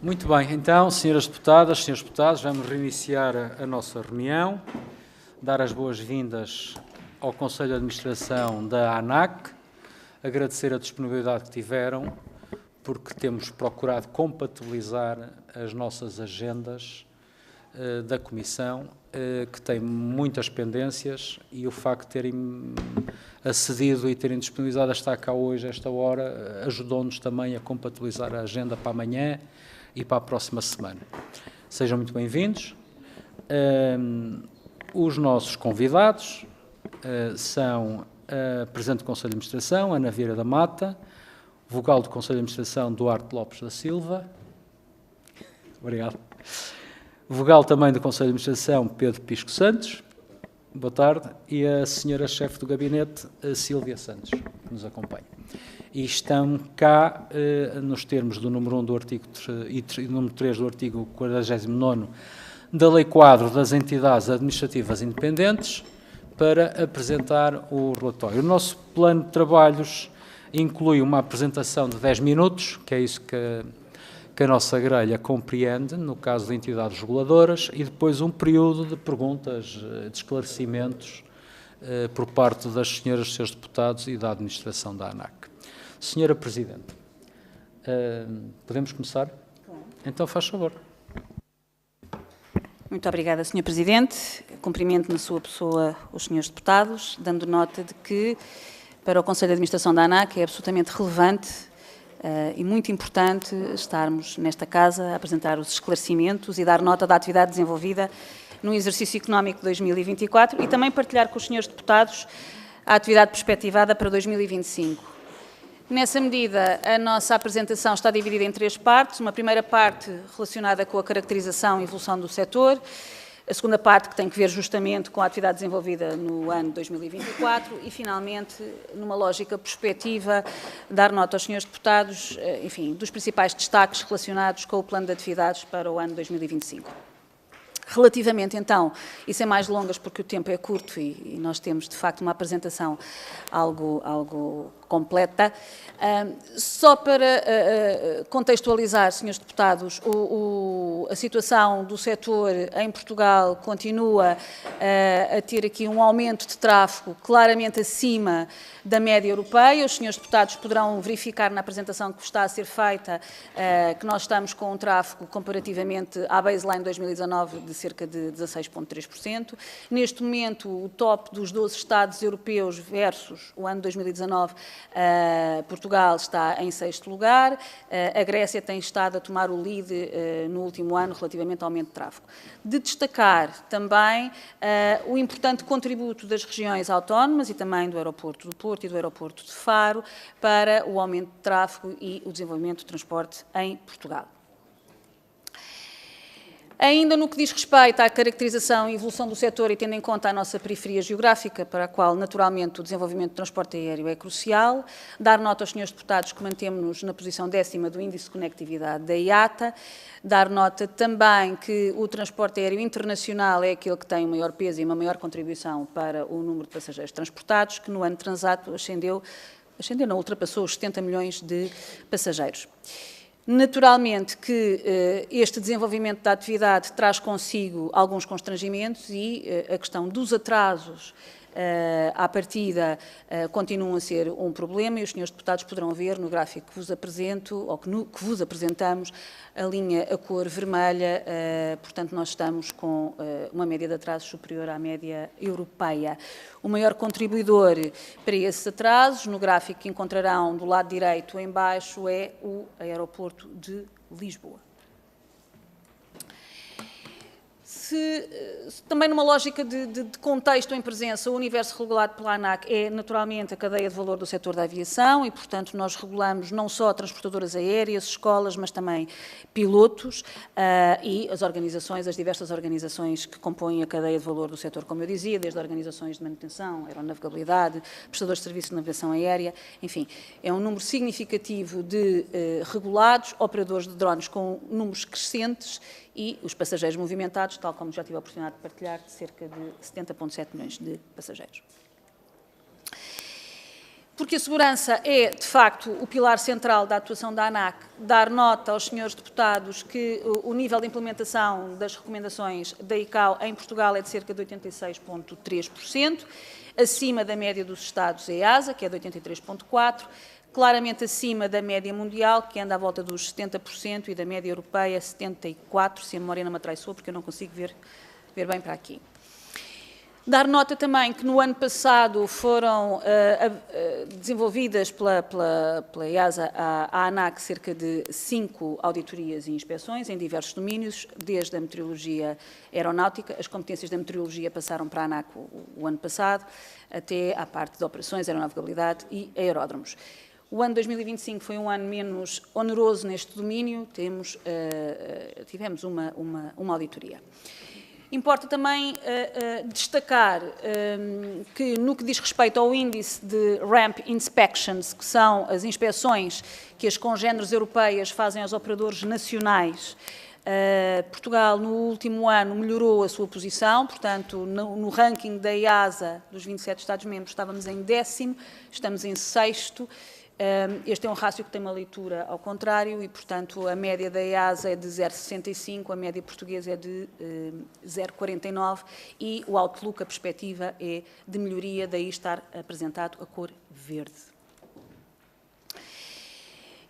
Muito bem, então, senhoras deputadas, senhores deputados, vamos reiniciar a nossa reunião, dar as boas-vindas ao Conselho de Administração da ANAC, agradecer a disponibilidade que tiveram, porque temos procurado compatibilizar as nossas agendas da Comissão, que tem muitas pendências, e o facto de terem acedido e terem disponibilizado a estar cá hoje, a esta hora, ajudou-nos também a compatibilizar a agenda para amanhã e para a próxima semana. Sejam muito bem-vindos. Os nossos convidados são a Presidente do Conselho de Administração, Ana Vieira da Mata, Vogal do Conselho de Administração, Duarte Lopes da Silva. Obrigado. Vogal também do Conselho de Administração, Pedro Pisco Santos. Boa tarde. E a senhora chefe do gabinete, Sílvia Santos, que nos acompanha. E estão cá, nos termos do número 1 do artigo e número 3 do artigo 49 da Lei Quadro das Entidades Administrativas Independentes, para apresentar o relatório. O nosso plano de trabalhos inclui uma apresentação de 10 minutos, que é isso que a nossa grelha compreende, no caso de entidades reguladoras, e depois um período de perguntas, de esclarecimentos, por parte das senhoras e senhores deputados e da administração da ANAC. Senhora Presidente, podemos começar? Então, faz favor. Muito obrigada, Sr. Presidente. Cumprimento na sua pessoa os senhores deputados, dando nota de que, para o Conselho de Administração da ANAC, é absolutamente relevante e muito importante estarmos nesta casa a apresentar os esclarecimentos e dar nota da atividade desenvolvida no exercício económico de 2024 e também partilhar com os senhores deputados a atividade perspectivada para 2025. Nessa medida, a nossa apresentação está dividida em 3 partes. Uma primeira parte relacionada com a caracterização e evolução do setor. A segunda parte que tem que ver justamente com a atividade desenvolvida no ano de 2024 e, finalmente, numa lógica prospectiva, dar nota aos senhores deputados, enfim, dos principais destaques relacionados com o plano de atividades para o ano de 2025. Relativamente, então, e sem mais longas, porque o tempo é curto e nós temos, de facto, uma apresentação algo completa, só para contextualizar, senhores deputados, a situação do setor em Portugal continua a ter aqui um aumento de tráfego claramente acima da média europeia. Os senhores deputados poderão verificar na apresentação que está a ser feita que nós estamos com um tráfego comparativamente à baseline 2019 de cerca de 16,3%. Neste momento, o top dos 12 Estados europeus versus o ano 2019, Portugal está em 6º lugar, a Grécia tem estado a tomar o lead no último ano relativamente ao aumento de tráfego. De destacar também o importante contributo das regiões autónomas e também do aeroporto do Porto e do aeroporto de Faro para o aumento de tráfego e o desenvolvimento do transporte em Portugal. Ainda no que diz respeito à caracterização e evolução do setor e tendo em conta a nossa periferia geográfica, para a qual, naturalmente, o desenvolvimento do transporte aéreo é crucial, dar nota aos senhores deputados que mantemos-nos na posição 10ª do Índice de Conectividade da IATA, dar nota também que o transporte aéreo internacional é aquele que tem o maior peso e uma maior contribuição para o número de passageiros transportados, que no ano transato ultrapassou os 70 milhões de passageiros. Naturalmente que este desenvolvimento da atividade traz consigo alguns constrangimentos e a questão dos atrasos à partida continuam a ser um problema e os senhores deputados poderão ver no gráfico que vos apresento, ou que vos apresentamos, a cor vermelha, portanto nós estamos com uma média de atrasos superior à média europeia. O maior contribuidor para esses atrasos, no gráfico que encontrarão do lado direito em baixo, é o aeroporto de Lisboa. Também numa lógica de contexto em presença, o universo regulado pela ANAC é naturalmente a cadeia de valor do setor da aviação e, portanto, nós regulamos não só transportadoras aéreas, escolas, mas também pilotos e as diversas organizações que compõem a cadeia de valor do setor, como eu dizia, desde organizações de manutenção, aeronavegabilidade, prestadores de serviços de navegação aérea, enfim, é um número significativo de regulados, operadores de drones com números crescentes e os passageiros movimentados, tal como já tive a oportunidade de partilhar, de cerca de 70,7 milhões de passageiros. porque a segurança é, de facto, o pilar central da atuação da ANAC, dar nota aos senhores deputados que o nível de implementação das recomendações da ICAO em Portugal é de cerca de 86,3%, acima da média dos Estados EASA, que é de 83,4%, claramente acima da média mundial, que anda à volta dos 70%, e da média europeia, 74%, se a memória não me atraiçoou, porque eu não consigo ver bem para aqui. Dar nota também que no ano passado foram desenvolvidas pela EASA, a ANAC, cerca de 5 auditorias e inspeções em diversos domínios, desde a meteorologia aeronáutica, as competências da meteorologia passaram para a ANAC o ano passado, até à parte de operações, aeronavegabilidade e aeródromos. O ano 2025 foi um ano menos oneroso neste domínio, tivemos uma auditoria. Importa também destacar que, no que diz respeito ao índice de Ramp Inspections, que são as inspeções que as congêneres europeias fazem aos operadores nacionais, Portugal, no último ano, melhorou a sua posição, portanto, no ranking da EASA, dos 27 Estados-membros, estávamos em 10º, estamos em 6º. Este é um rácio que tem uma leitura ao contrário e, portanto, a média da EASA é de 0,65, a média portuguesa é de 0,49 e o outlook, a perspectiva, é de melhoria, daí estar apresentado a cor verde.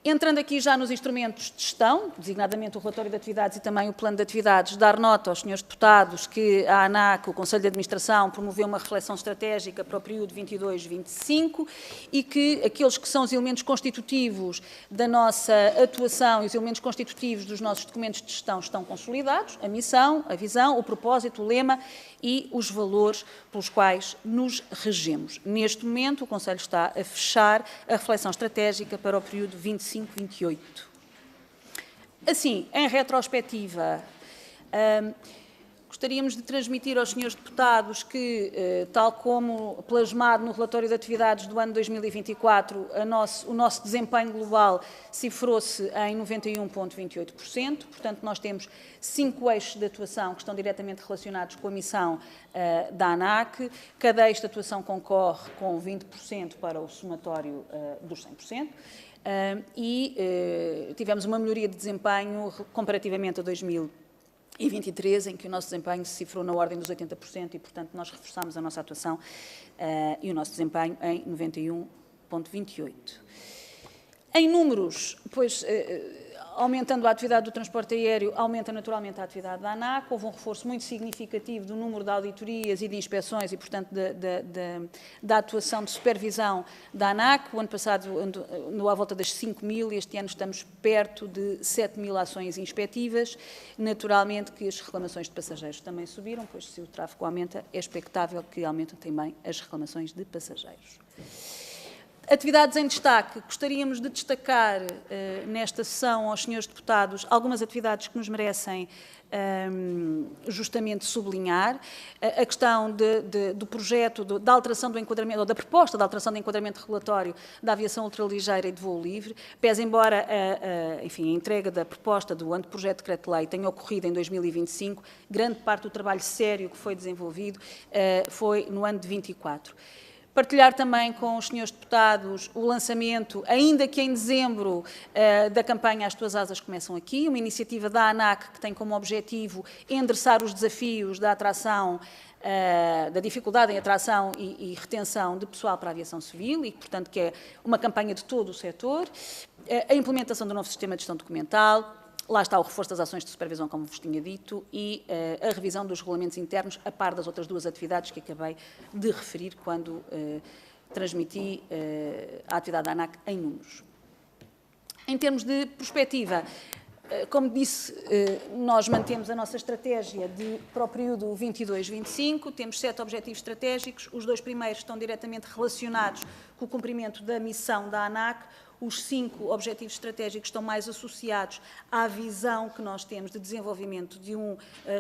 Entrando aqui já nos instrumentos de gestão, designadamente o relatório de atividades e também o plano de atividades, dar nota aos senhores deputados que a ANAC, o Conselho de Administração, promoveu uma reflexão estratégica para o período 22-25 e que aqueles que são os elementos constitutivos da nossa atuação e os elementos constitutivos dos nossos documentos de gestão estão consolidados, a missão, a visão, o propósito, o lema e os valores pelos quais nos regemos. Neste momento, o Conselho está a fechar a reflexão estratégica para o período 25-28. Assim, em retrospectiva, gostaríamos de transmitir aos senhores deputados que, tal como plasmado no relatório de atividades do ano 2024, o nosso desempenho global cifrou-se em 91,28%, portanto, nós temos 5 eixos de atuação que estão diretamente relacionados com a missão da ANAC, cada eixo de atuação concorre com 20% para o somatório dos 100%, tivemos uma melhoria de desempenho comparativamente a 2023, em que o nosso desempenho se cifrou na ordem dos 80% e, portanto, nós reforçámos a nossa atuação e o nosso desempenho em 91,28%. Em números, pois, aumentando a atividade do transporte aéreo, aumenta naturalmente a atividade da ANAC, houve um reforço muito significativo do número de auditorias e de inspeções e, portanto, da atuação de supervisão da ANAC. O ano passado andou à volta das 5.000, este ano estamos perto de 7.000 ações inspectivas. Naturalmente que as reclamações de passageiros também subiram, pois se o tráfego aumenta, é expectável que aumentem também as reclamações de passageiros. Atividades em destaque. Gostaríamos de destacar nesta sessão aos senhores deputados algumas atividades que nos merecem justamente sublinhar. A questão do projeto da alteração do enquadramento, ou da proposta de alteração do enquadramento regulatório da aviação ultraligeira e de voo livre, pese embora a entrega da proposta do anteprojeto de decreto-lei tenha ocorrido em 2025, grande parte do trabalho sério que foi desenvolvido foi no ano de 24. Partilhar também com os senhores deputados o lançamento, ainda que em dezembro, da campanha As Tuas Asas Começam Aqui, uma iniciativa da ANAC que tem como objetivo endereçar os desafios da atração, da dificuldade em atração e retenção de pessoal para a aviação civil e, portanto, que é uma campanha de todo o setor, a implementação do novo sistema de gestão documental. Lá está o reforço das ações de supervisão, como vos tinha dito, e a revisão dos regulamentos internos, a par das outras 2 atividades que acabei de referir quando transmiti a atividade da ANAC em números. Em termos de perspectiva, como disse, nós mantemos a nossa estratégia para o período 22-25, temos 7 objetivos estratégicos, os 2 primeiros estão diretamente relacionados com o cumprimento da missão da ANAC, os 5 objetivos estratégicos estão mais associados à visão que nós temos de desenvolvimento de um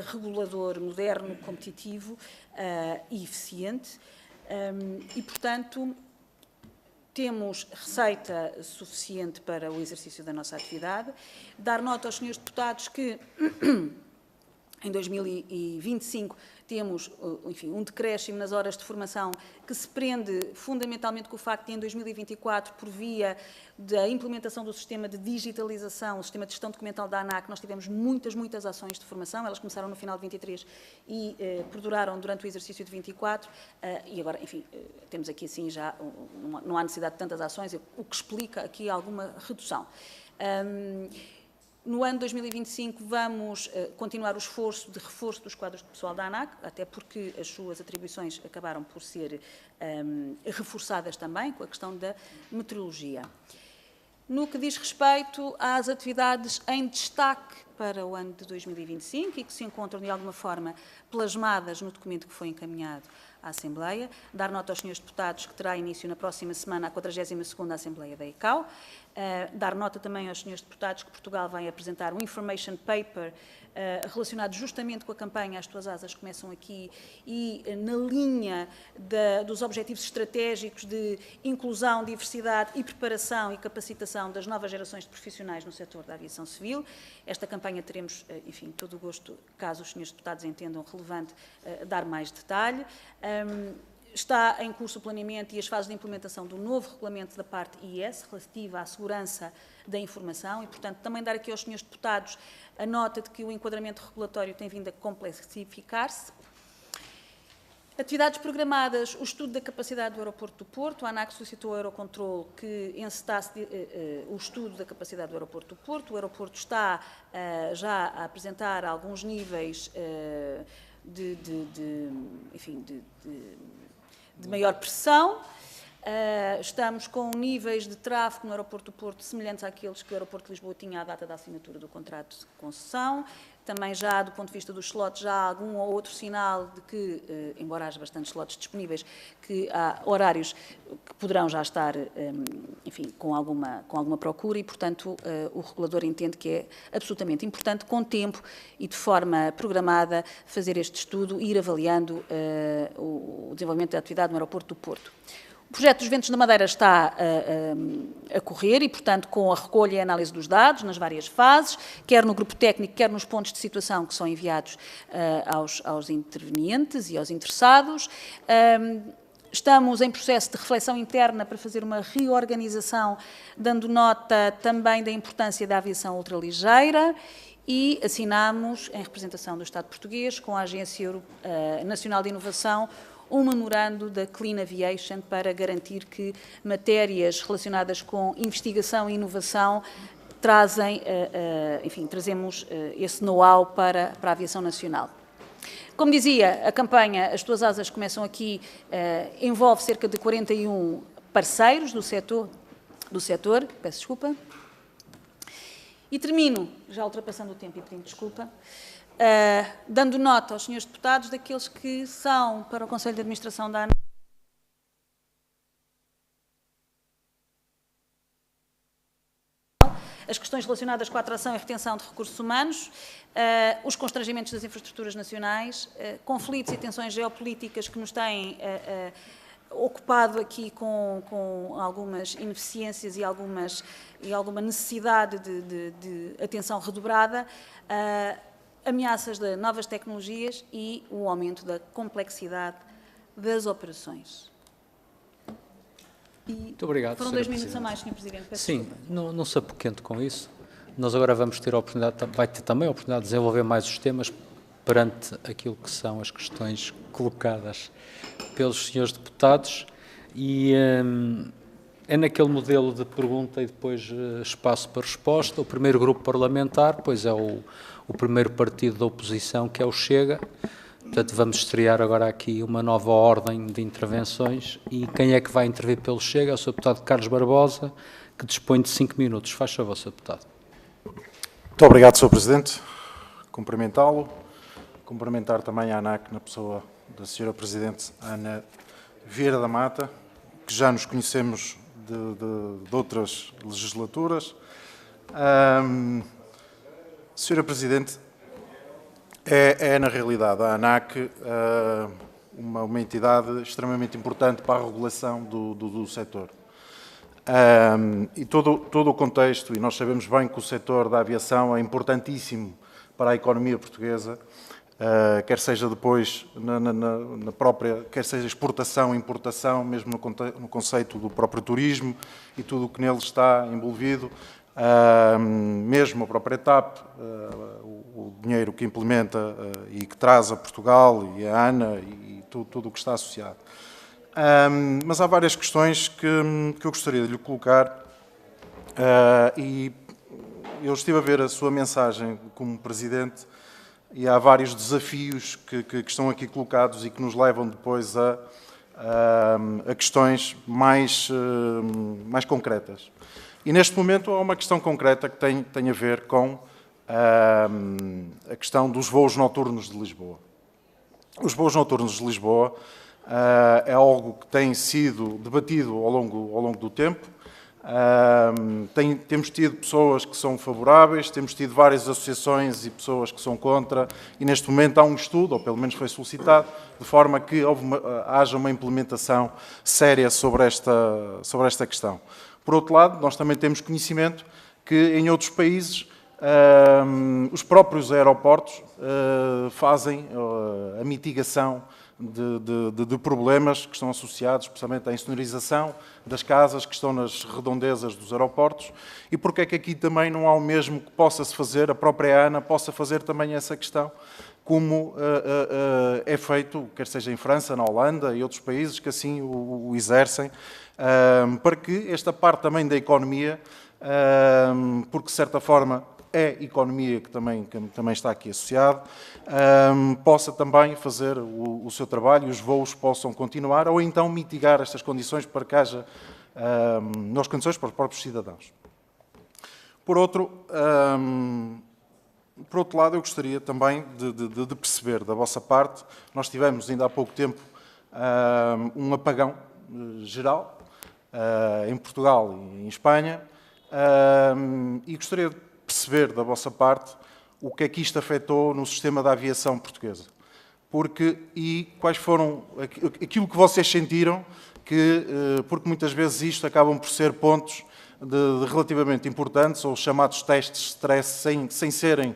regulador moderno, competitivo e eficiente e, portanto, temos receita suficiente para o exercício da nossa atividade. Dar nota aos senhores deputados que em 2025 temos, enfim, um decréscimo nas horas de formação que se prende fundamentalmente com o facto de, em 2024, por via da implementação do sistema de digitalização, o sistema de gestão documental da ANAC, nós tivemos muitas ações de formação, elas começaram no final de 23 e perduraram durante o exercício de 24, e agora, enfim, temos aqui assim já, não há necessidade de tantas ações, o que explica aqui alguma redução. No ano de 2025 vamos continuar o esforço de reforço dos quadros de pessoal da ANAC, até porque as suas atribuições acabaram por ser reforçadas também com a questão da meteorologia. No que diz respeito às atividades em destaque para o ano de 2025 e que se encontram de alguma forma plasmadas no documento que foi encaminhado à Assembleia, dar nota aos senhores deputados que terá início na próxima semana a 42ª Assembleia da ICAO, dar nota também aos senhores deputados que Portugal vai apresentar um information paper relacionado justamente com a campanha As Tuas Asas Começam Aqui e na linha dos objetivos estratégicos de inclusão, diversidade e preparação e capacitação das novas gerações de profissionais no setor da aviação civil. Esta campanha teremos, enfim, todo o gosto, caso os senhores deputados entendam relevante, dar mais detalhe. Está em curso o planeamento e as fases de implementação do novo regulamento da parte IS, relativa à segurança da informação, e, portanto, também dar aqui aos senhores deputados a nota de que o enquadramento regulatório tem vindo a complexificar-se. Atividades programadas, o estudo da capacidade do aeroporto do Porto. A ANAC solicitou ao Eurocontrol que encetasse o estudo da capacidade do aeroporto do Porto. O aeroporto está já a apresentar alguns níveis de maior pressão. Estamos com níveis de tráfego no aeroporto do Porto semelhantes àqueles que o aeroporto de Lisboa tinha à data da assinatura do contrato de concessão. Também já, do ponto de vista dos slots, já há algum ou outro sinal de que, embora haja bastantes slots disponíveis, que há horários que poderão já estar, enfim, com alguma procura e, portanto, o regulador entende que é absolutamente importante, com tempo e de forma programada, fazer este estudo e ir avaliando o desenvolvimento da atividade no aeroporto do Porto. O projeto dos Ventos da Madeira está a correr e, portanto, com a recolha e a análise dos dados nas várias fases, quer no grupo técnico, quer nos pontos de situação que são enviados aos intervenientes e aos interessados. Estamos em processo de reflexão interna para fazer uma reorganização, dando nota também da importância da aviação ultraligeira e assinamos, em representação do Estado português, com a Agência Nacional de Inovação, um memorando da Clean Aviation para garantir que matérias relacionadas com investigação e inovação trazemos esse know-how para a aviação nacional. Como dizia, a campanha As Tuas Asas Começam Aqui envolve cerca de 41 parceiros do setor, peço desculpa, e termino, já ultrapassando o tempo e pedindo desculpa, dando nota aos senhores deputados daqueles que são para o Conselho de Administração da ANAC as questões relacionadas com a atração e retenção de recursos humanos, os constrangimentos das infraestruturas nacionais, conflitos e tensões geopolíticas que nos têm ocupado aqui com algumas ineficiências e alguma necessidade de atenção redobrada, ameaças de novas tecnologias e o aumento da complexidade das operações. Muito obrigado, foram 2 minutos a mais, Sr. Presidente. Peço Sim, não se apoquente com isso. Nós agora vamos ter a oportunidade, vai ter também a oportunidade de desenvolver mais os temas perante aquilo que são as questões colocadas pelos senhores deputados e é naquele modelo de pergunta e depois espaço para resposta. O primeiro grupo parlamentar, pois é o primeiro partido da oposição, que é o Chega. Portanto, vamos estrear agora aqui uma nova ordem de intervenções e quem é que vai intervir pelo Chega é o Sr. Deputado Carlos Barbosa, que dispõe de 5 minutos. Faz favor, Sr. Deputado. Muito obrigado, Sr. Presidente. Cumprimentá-lo. Cumprimentar também a ANAC na pessoa da Sra. Presidente Ana Vieira da Mata, que já nos conhecemos de outras legislaturas. Sra. Presidente, é na realidade a ANAC uma entidade extremamente importante para a regulação do setor. E todo o contexto, e nós sabemos bem que o setor da aviação é importantíssimo para a economia portuguesa, quer seja depois na própria, quer seja exportação, importação, mesmo no conceito do próprio turismo e tudo o que nele está envolvido, mesmo a própria TAP, o dinheiro que implementa e que traz a Portugal e a ANA e tudo o que está associado. Mas há várias questões que eu gostaria de lhe colocar e eu estive a ver a sua mensagem como Presidente e há vários desafios que estão aqui colocados e que nos levam depois a questões mais concretas. E neste momento há uma questão concreta que tem a ver com a questão dos voos noturnos de Lisboa. Os voos noturnos de Lisboa é algo que tem sido debatido ao longo do tempo. Temos tido pessoas que são favoráveis, temos tido várias associações e pessoas que são contra, e neste momento há um estudo, ou pelo menos foi solicitado, de forma que haja uma implementação séria sobre esta questão. Por outro lado, nós também temos conhecimento que em outros países os próprios aeroportos fazem a mitigação de problemas que estão associados, especialmente à insonorização das casas que estão nas redondezas dos aeroportos. E porque é que aqui também não há o mesmo que possa-se fazer, a própria ANA possa fazer também essa questão, como é feito, quer seja em França, na Holanda e outros países que assim o exercem, para que esta parte também da economia, porque de certa forma é economia que também está aqui associado, possa também fazer o seu trabalho e os voos possam continuar, ou então mitigar estas condições para que haja melhores condições para os próprios cidadãos. Por outro lado, eu gostaria também de perceber da vossa parte, nós tivemos ainda há pouco tempo um apagão geral em Portugal e em Espanha, e gostaria de perceber da vossa parte o que é que isto afetou no sistema da aviação portuguesa. E quais foram aquilo que vocês sentiram, porque muitas vezes isto acabam por ser pontos de relativamente importantes, ou chamados testes de stress, sem serem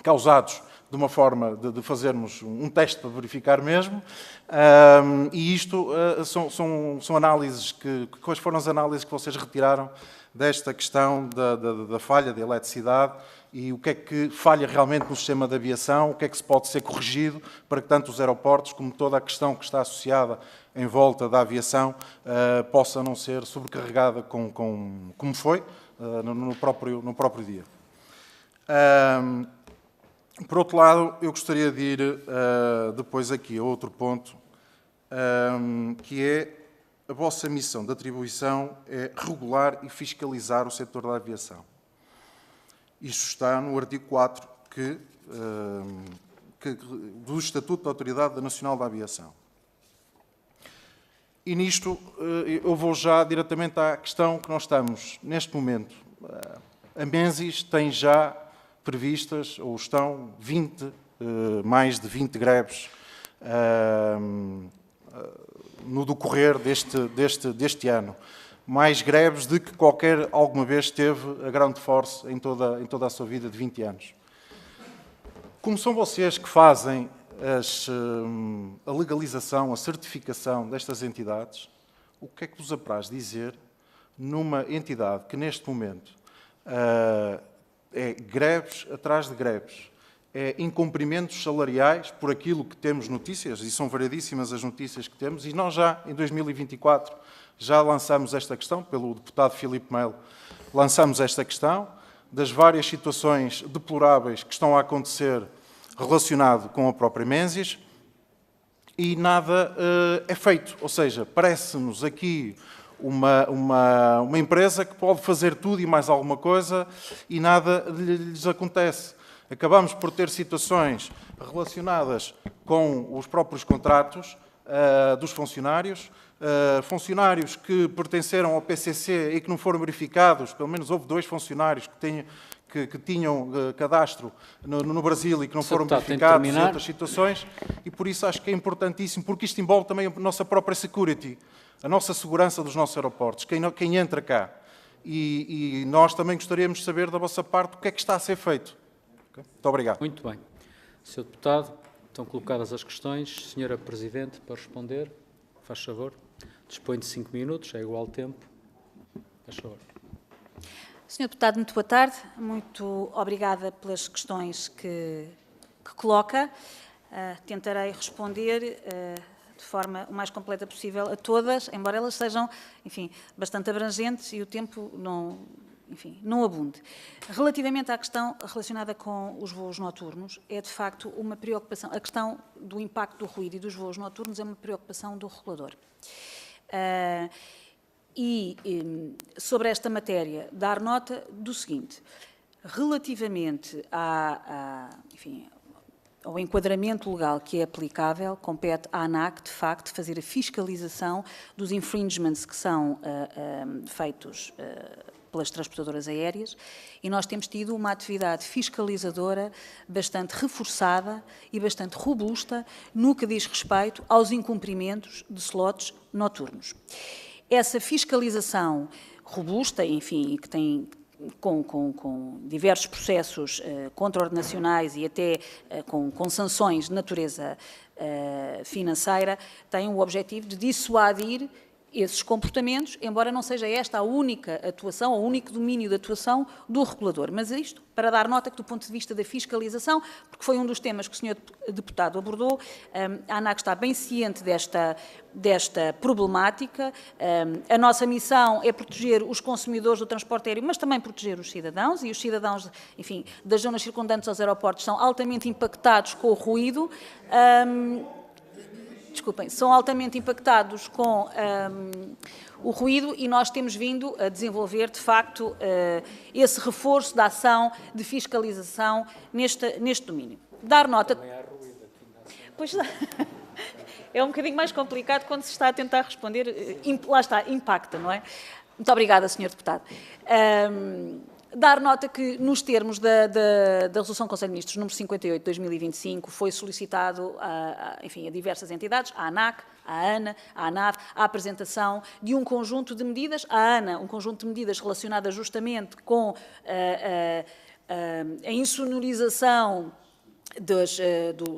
causados de uma forma de fazermos um teste para verificar mesmo, e isto são análises quais foram as análises que vocês retiraram desta questão da falha de eletricidade e o que é que falha realmente no sistema de aviação, o que é que se pode ser corrigido para que tanto os aeroportos como toda a questão que está associada em volta da aviação possa não ser sobrecarregada como foi no próprio dia. Por outro lado, eu gostaria de ir depois aqui a outro ponto, que é a vossa missão de atribuição é regular e fiscalizar o setor da aviação. Isto está no artigo 4 do Estatuto da Autoridade Nacional da Aviação. E nisto eu vou já diretamente à questão que nós estamos neste momento. A Menzies tem já previstas, ou estão mais de 20 greves no decorrer deste ano. Mais greves do que alguma vez teve a Ground Force em toda a sua vida de 20 anos. Como são vocês que fazem a legalização, a certificação destas entidades, o que é que vos apraz dizer numa entidade que neste momento é greves atrás de greves, é incumprimentos salariais por aquilo que temos notícias, e são variedíssimas as notícias que temos, e nós já, em 2024, já lançamos esta questão, pelo deputado Filipe Melo, lançamos esta questão das várias situações deploráveis que estão a acontecer relacionado com a própria Menzies, e nada é feito. Ou seja, parece-nos aqui uma empresa que pode fazer tudo e mais alguma coisa e nada lhes acontece. Acabamos por ter situações relacionadas com os próprios contratos dos funcionários, funcionários que pertenceram ao PCC e que não foram verificados, pelo menos houve 2 funcionários que tinham cadastro no Brasil e que não foram verificados em outras situações, e por isso acho que é importantíssimo, porque isto envolve também a nossa própria security, a nossa segurança dos nossos aeroportos, quem entra cá. E nós também gostaríamos de saber da vossa parte o que é que está a ser feito. Okay? Muito obrigado. Muito bem. Sr. Deputado, estão colocadas as questões. Senhora Presidente, para responder, faz favor. Dispõe de 5 minutos, é igual tempo. Faz favor. Sr. Deputado, muito boa tarde. Muito obrigada pelas questões que coloca. Tentarei responder de forma o mais completa possível a todas, embora elas sejam, enfim, bastante abrangentes e o tempo não abunde. Relativamente à questão relacionada com os voos noturnos, é de facto uma preocupação. A questão do impacto do ruído e dos voos noturnos é uma preocupação do regulador. Sobre esta matéria, dar nota do seguinte: relativamente ao enquadramento legal que é aplicável, compete à ANAC, de facto, fazer a fiscalização dos infringements que são feitos pelas transportadoras aéreas, e nós temos tido uma atividade fiscalizadora bastante reforçada e bastante robusta no que diz respeito aos incumprimentos de slots noturnos. Essa fiscalização robusta, enfim, que tem com diversos processos contraordenacionais e até com sanções de natureza financeira, tem o objetivo de dissuadir esses comportamentos, embora não seja esta a única atuação, o único domínio de atuação do regulador. Mas isto para dar nota que, do ponto de vista da fiscalização, porque foi um dos temas que o Sr. Deputado abordou, a ANAC está bem ciente desta problemática. A nossa missão é proteger os consumidores do transporte aéreo, mas também proteger os cidadãos, e os cidadãos, enfim, das zonas circundantes aos aeroportos são altamente impactados com o ruído. São altamente impactados com o ruído, e nós temos vindo a desenvolver, de facto, esse reforço da ação de fiscalização neste domínio. Dar nota... Pois é um bocadinho mais complicado quando se está a tentar responder. Lá está, impacta, não é? Muito obrigada, Sr. Deputado. Dar nota que, nos termos da Resolução do Conselho de Ministros número 58 de 2025, foi solicitado a diversas entidades, à ANAC, à ANA, à ANAV, a apresentação de um conjunto de medidas. À ANA, um conjunto de medidas relacionadas justamente com a insonorização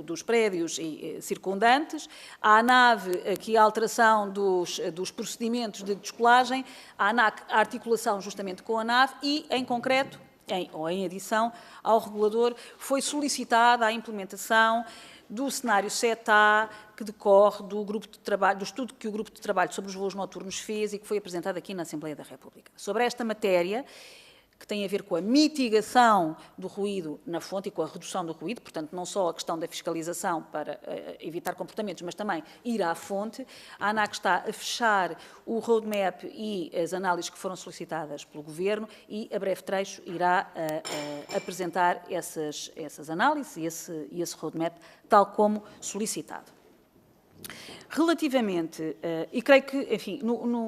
dos prédios circundantes, à ANAV, aqui a alteração dos procedimentos de descolagem, à ANAC, a articulação justamente com a ANAV e, em concreto, em adição ao regulador, foi solicitada a implementação do cenário 7A, que decorre do estudo que o Grupo de Trabalho sobre os voos noturnos fez e que foi apresentado aqui na Assembleia da República. Sobre esta matéria, que tem a ver com a mitigação do ruído na fonte e com a redução do ruído, portanto, não só a questão da fiscalização para evitar comportamentos, mas também ir à fonte. A ANAC está a fechar o roadmap e as análises que foram solicitadas pelo Governo e, a breve trecho, irá apresentar essas análises e esse roadmap, tal como solicitado. Relativamente, e creio que, enfim,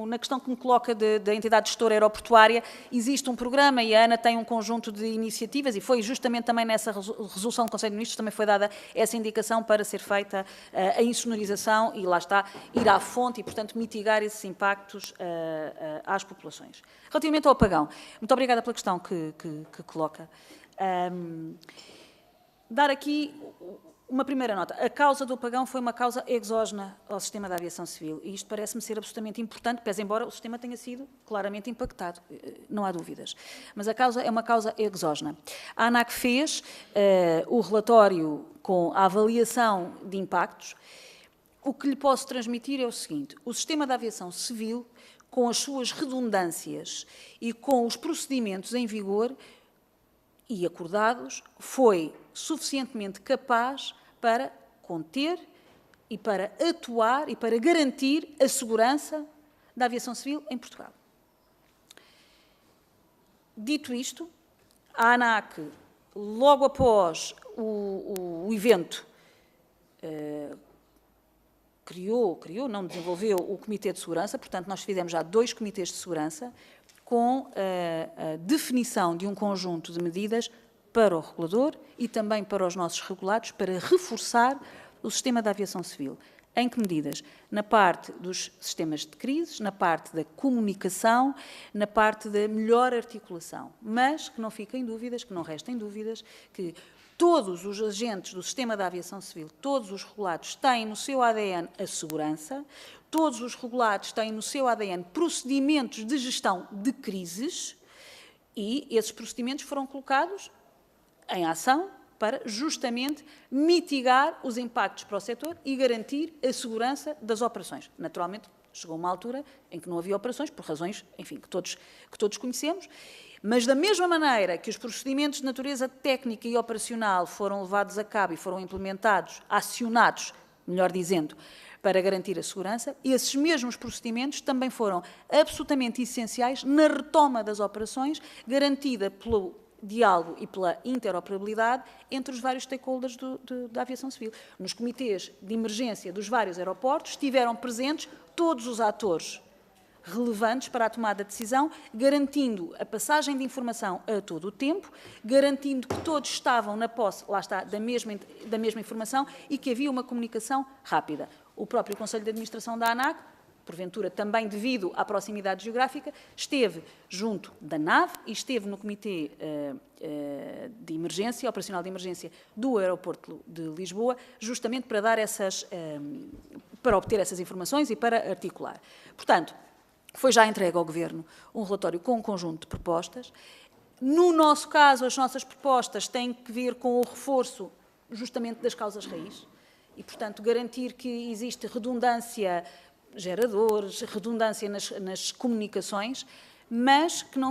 na questão que me coloca da entidade gestora aeroportuária, existe um programa e a ANA tem um conjunto de iniciativas, e foi justamente também nessa resolução do Conselho de Ministros também foi dada essa indicação para ser feita a insonorização e, lá está, ir à fonte e, portanto, mitigar esses impactos às populações. Relativamente ao apagão, muito obrigada pela questão que coloca. Dar aqui uma primeira nota. A causa do apagão foi uma causa exógena ao sistema da aviação civil, e isto parece-me ser absolutamente importante, pese embora o sistema tenha sido claramente impactado, não há dúvidas. Mas a causa é uma causa exógena. A ANAC fez o relatório com a avaliação de impactos. O que lhe posso transmitir é o seguinte: o sistema da aviação civil, com as suas redundâncias e com os procedimentos em vigor e acordados, foi suficientemente capaz para conter e para atuar e para garantir a segurança da aviação civil em Portugal. Dito isto, a ANAC, logo após o evento, desenvolveu o Comitê de Segurança, portanto, nós fizemos já 2 comitês de segurança, com a definição de um conjunto de medidas para o regulador e também para os nossos regulados, para reforçar o sistema da aviação civil. Em que medidas? Na parte dos sistemas de crises, na parte da comunicação, na parte da melhor articulação. Mas que não fiquem dúvidas, que não restem dúvidas, que todos os agentes do sistema da aviação civil, todos os regulados, têm no seu ADN a segurança, todos os regulados têm no seu ADN procedimentos de gestão de crises e esses procedimentos foram colocados em ação para justamente mitigar os impactos para o setor e garantir a segurança das operações. Naturalmente, chegou uma altura em que não havia operações, por razões, enfim, que todos conhecemos, mas da mesma maneira que os procedimentos de natureza técnica e operacional foram levados a cabo e foram implementados, acionados, melhor dizendo, para garantir a segurança, esses mesmos procedimentos também foram absolutamente essenciais na retoma das operações, garantida pelo diálogo e pela interoperabilidade entre os vários stakeholders da aviação civil. Nos comitês de emergência dos vários aeroportos estiveram presentes todos os atores relevantes para a tomada de decisão, garantindo a passagem de informação a todo o tempo, garantindo que todos estavam na posse, lá está, da mesma informação e que havia uma comunicação rápida. O próprio Conselho de Administração da ANAC, porventura também devido à proximidade geográfica, esteve junto da NAV e esteve no Comitê de Emergência, Operacional de Emergência do Aeroporto de Lisboa, justamente para dar para obter essas informações e para articular. Portanto, foi já entregue ao Governo um relatório com um conjunto de propostas. No nosso caso, as nossas propostas têm que ver com o reforço justamente das causas raiz e, portanto, garantir que existe redundância geradores, redundância nas comunicações, mas que não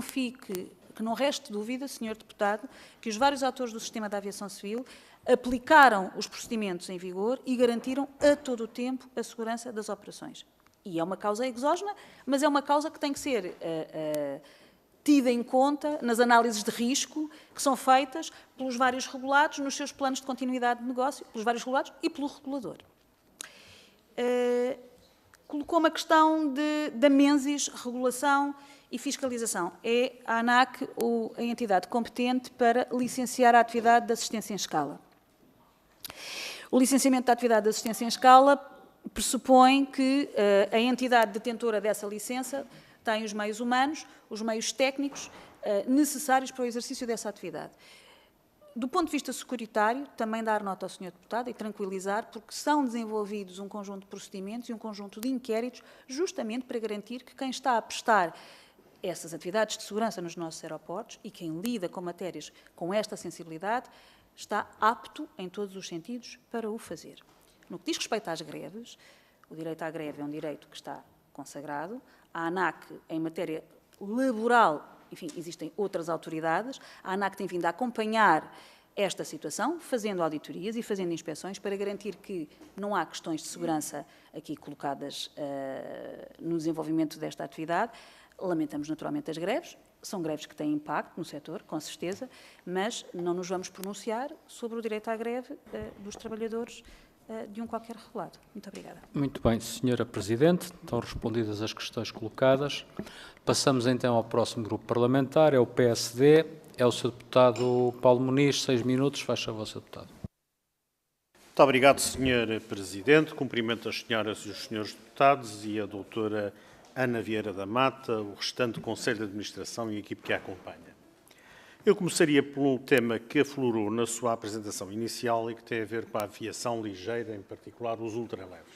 reste dúvida, Sr. Deputado, que os vários atores do sistema da aviação civil aplicaram os procedimentos em vigor e garantiram a todo o tempo a segurança das operações. E é uma causa exógena, mas é uma causa que tem que ser tida em conta nas análises de risco que são feitas pelos vários regulados, nos seus planos de continuidade de negócio, pelos vários regulados e pelo regulador. Colocou uma questão da Mensis, regulação e fiscalização. É a ANAC a entidade competente para licenciar a atividade de assistência em escala. O licenciamento da atividade de assistência em escala pressupõe que a entidade detentora dessa licença tem os meios humanos, os meios técnicos necessários para o exercício dessa atividade. Do ponto de vista securitário, também dar nota ao Sr. Deputado e tranquilizar, porque são desenvolvidos um conjunto de procedimentos e um conjunto de inquéritos, justamente para garantir que quem está a prestar essas atividades de segurança nos nossos aeroportos e quem lida com matérias com esta sensibilidade, está apto, em todos os sentidos, para o fazer. No que diz respeito às greves, o direito à greve é um direito que está consagrado. A ANAC, em matéria laboral, enfim, existem outras autoridades. A ANAC tem vindo a acompanhar esta situação, fazendo auditorias e fazendo inspeções para garantir que não há questões de segurança aqui colocadas no desenvolvimento desta atividade. Lamentamos naturalmente as greves, são greves que têm impacto no setor, com certeza, mas não nos vamos pronunciar sobre o direito à greve dos trabalhadores de um qualquer regulado. Muito obrigada. Muito bem, Sra. Presidente, estão respondidas as questões colocadas. Passamos então ao próximo grupo parlamentar, é o PSD, é o Sr. Deputado Paulo Muniz, 6 minutos, faz favor, Sr. Deputado. Muito obrigado, Sr. Presidente. Cumprimento as senhoras e os senhores deputados e a doutora Ana Vieira da Mata, o restante Conselho de Administração e a equipe que a acompanha. Eu começaria pelo tema que aflorou na sua apresentação inicial e que tem a ver com a aviação ligeira, em particular os ultraleves.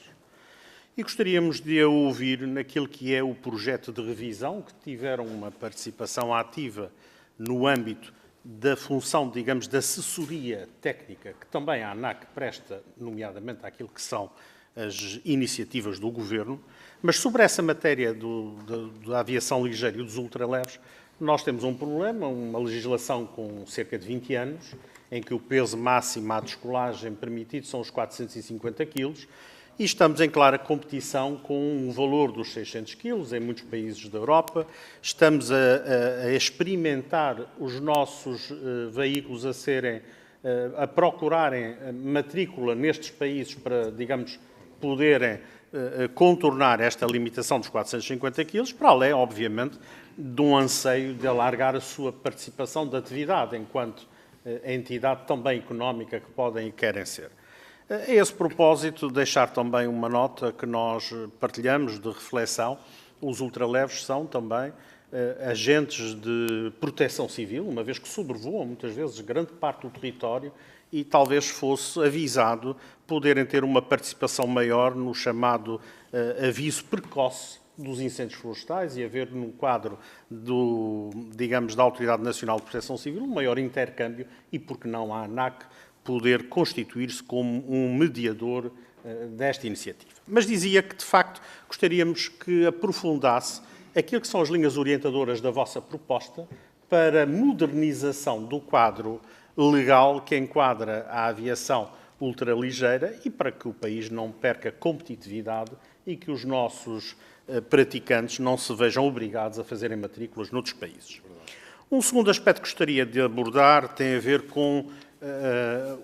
E gostaríamos de a ouvir naquilo que é o projeto de revisão, que tiveram uma participação ativa no âmbito da função, digamos, da assessoria técnica, que também a ANAC presta, nomeadamente àquilo que são as iniciativas do Governo, mas sobre essa matéria da aviação ligeira e dos ultraleves, nós temos um problema, uma legislação com cerca de 20 anos, em que o peso máximo à descolagem permitido são os 450 kg, e estamos em clara competição com o valor dos 600 kg em muitos países da Europa. Estamos a experimentar os nossos veículos a procurarem matrícula nestes países para, digamos, poderem contornar esta limitação dos 450 kg, para além, obviamente, de um anseio de alargar a sua participação de atividade enquanto entidade também económica que podem e querem ser. A esse propósito, deixar também uma nota que nós partilhamos de reflexão. Os ultraleves são também agentes de proteção civil, uma vez que sobrevoam muitas vezes grande parte do território e talvez fosse avisado poderem ter uma participação maior no chamado aviso precoce dos incêndios florestais e haver no quadro da Autoridade Nacional de Proteção Civil um maior intercâmbio e, por que não, a ANAC poder constituir-se como um mediador desta iniciativa. Mas dizia que, de facto, gostaríamos que aprofundasse aquilo que são as linhas orientadoras da vossa proposta para modernização do quadro legal que enquadra a aviação ultraligeira e para que o país não perca competitividade e que os nossos praticantes não se vejam obrigados a fazerem matrículas noutros países. Um segundo aspecto que gostaria de abordar tem a ver com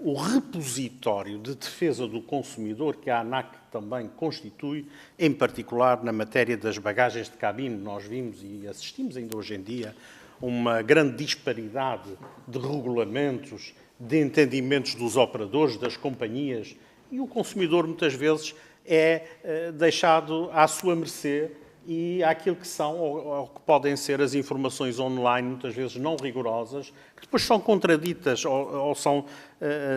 o repositório de defesa do consumidor que a ANAC também constitui, em particular na matéria das bagagens de cabine. Nós vimos e assistimos ainda hoje em dia uma grande disparidade de regulamentos, de entendimentos dos operadores, das companhias, e o consumidor muitas vezes é deixado à sua mercê e àquilo que são ou que podem ser as informações online, muitas vezes não rigorosas, que depois são contraditas ou são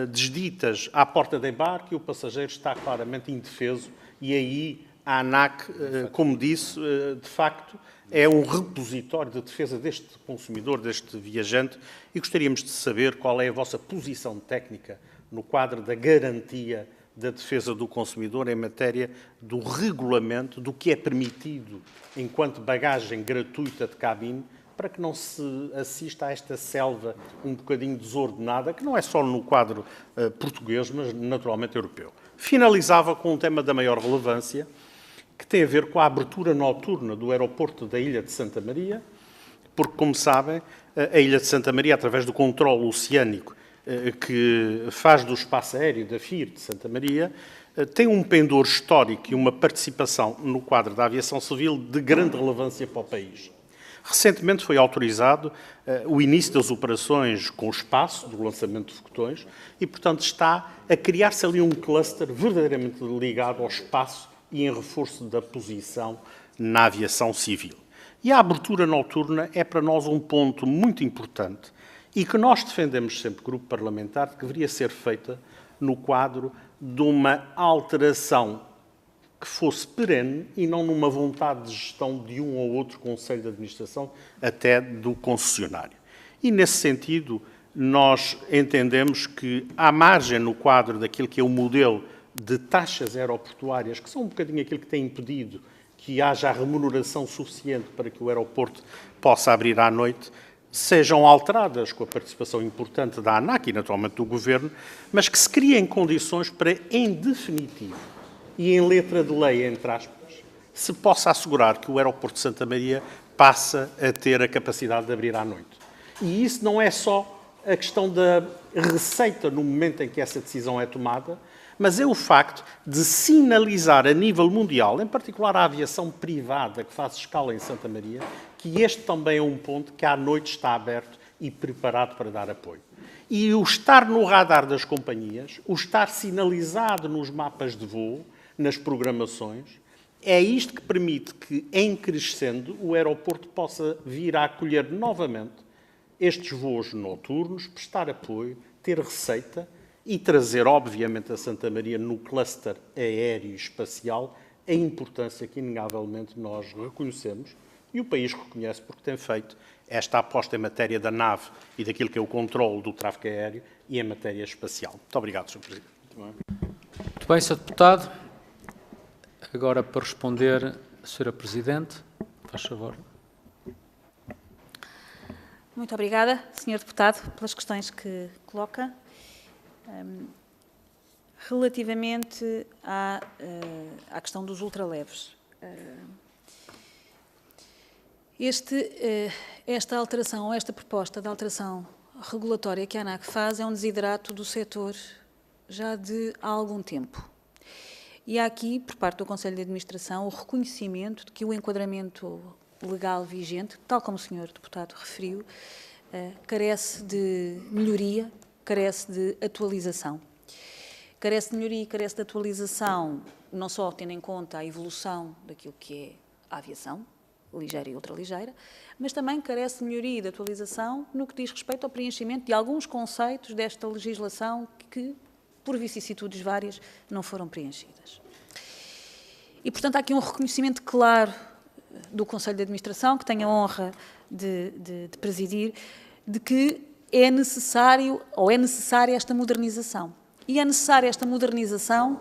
desditas à porta de embarque e o passageiro está claramente indefeso e aí a ANAC, como disse, de facto, é um repositório de defesa deste consumidor, deste viajante, e gostaríamos de saber qual é a vossa posição técnica no quadro da garantia da defesa do consumidor em matéria do regulamento do que é permitido enquanto bagagem gratuita de cabine, para que não se assista a esta selva um bocadinho desordenada, que não é só no quadro português, mas naturalmente europeu. Finalizava com um tema da maior relevância, que tem a ver com a abertura noturna do aeroporto da Ilha de Santa Maria, porque, como sabem, a Ilha de Santa Maria, através do controle oceânico que faz do espaço aéreo da FIR de Santa Maria, tem um pendor histórico e uma participação no quadro da aviação civil de grande relevância para o país. Recentemente foi autorizado o início das operações com o espaço, do lançamento de foguetões, e, portanto, está a criar-se ali um cluster verdadeiramente ligado ao espaço e em reforço da posição na aviação civil. E a abertura noturna é para nós um ponto muito importante e que nós defendemos sempre, grupo parlamentar, que deveria ser feita no quadro de uma alteração que fosse perene e não numa vontade de gestão de um ou outro Conselho de Administração, até do concessionário. E, nesse sentido, nós entendemos que há margem no quadro daquilo que é o modelo de taxas aeroportuárias, que são um bocadinho aquilo que tem impedido que haja a remuneração suficiente para que o aeroporto possa abrir à noite, sejam alteradas com a participação importante da ANAC e, naturalmente, do Governo, mas que se criem condições para, em definitivo e em letra de lei, entre aspas, se possa assegurar que o aeroporto de Santa Maria passa a ter a capacidade de abrir à noite. E isso não é só a questão da receita no momento em que essa decisão é tomada, mas é o facto de sinalizar a nível mundial, em particular a aviação privada que faz escala em Santa Maria, que este também é um ponto que à noite está aberto e preparado para dar apoio. E o estar no radar das companhias, o estar sinalizado nos mapas de voo, nas programações, é isto que permite que, em crescendo, o aeroporto possa vir a acolher novamente estes voos noturnos, prestar apoio, ter receita e trazer, obviamente, a Santa Maria no cluster aéreo e espacial a importância que, inegavelmente, nós reconhecemos e o país reconhece porque tem feito esta aposta em matéria da nave e daquilo que é o controle do tráfego aéreo e em matéria espacial. Muito obrigado, Sr. Presidente. Muito bem, Sr. Deputado. Agora, para responder, Sra. Presidente, faz favor. Muito obrigada, Sr. Deputado, pelas questões que coloca. Relativamente à questão dos ultraleves, esta alteração, ou esta proposta de alteração regulatória que a ANAC faz é um desiderato do setor já de há algum tempo. E há aqui, por parte do Conselho de Administração, o reconhecimento de que o enquadramento legal vigente, tal como o Sr. Deputado referiu, carece de melhoria, carece de atualização. carece de melhoria e carece de atualização, não só tendo em conta a evolução daquilo que é a aviação, ligeira e ultraligeira, mas também carece de melhoria e de atualização no que diz respeito ao preenchimento de alguns conceitos desta legislação que, por vicissitudes várias, não foram preenchidas. E, portanto, há aqui um reconhecimento claro do Conselho de Administração, que tenho a honra de presidir, de que é necessário, ou é necessária esta modernização. E é necessária esta modernização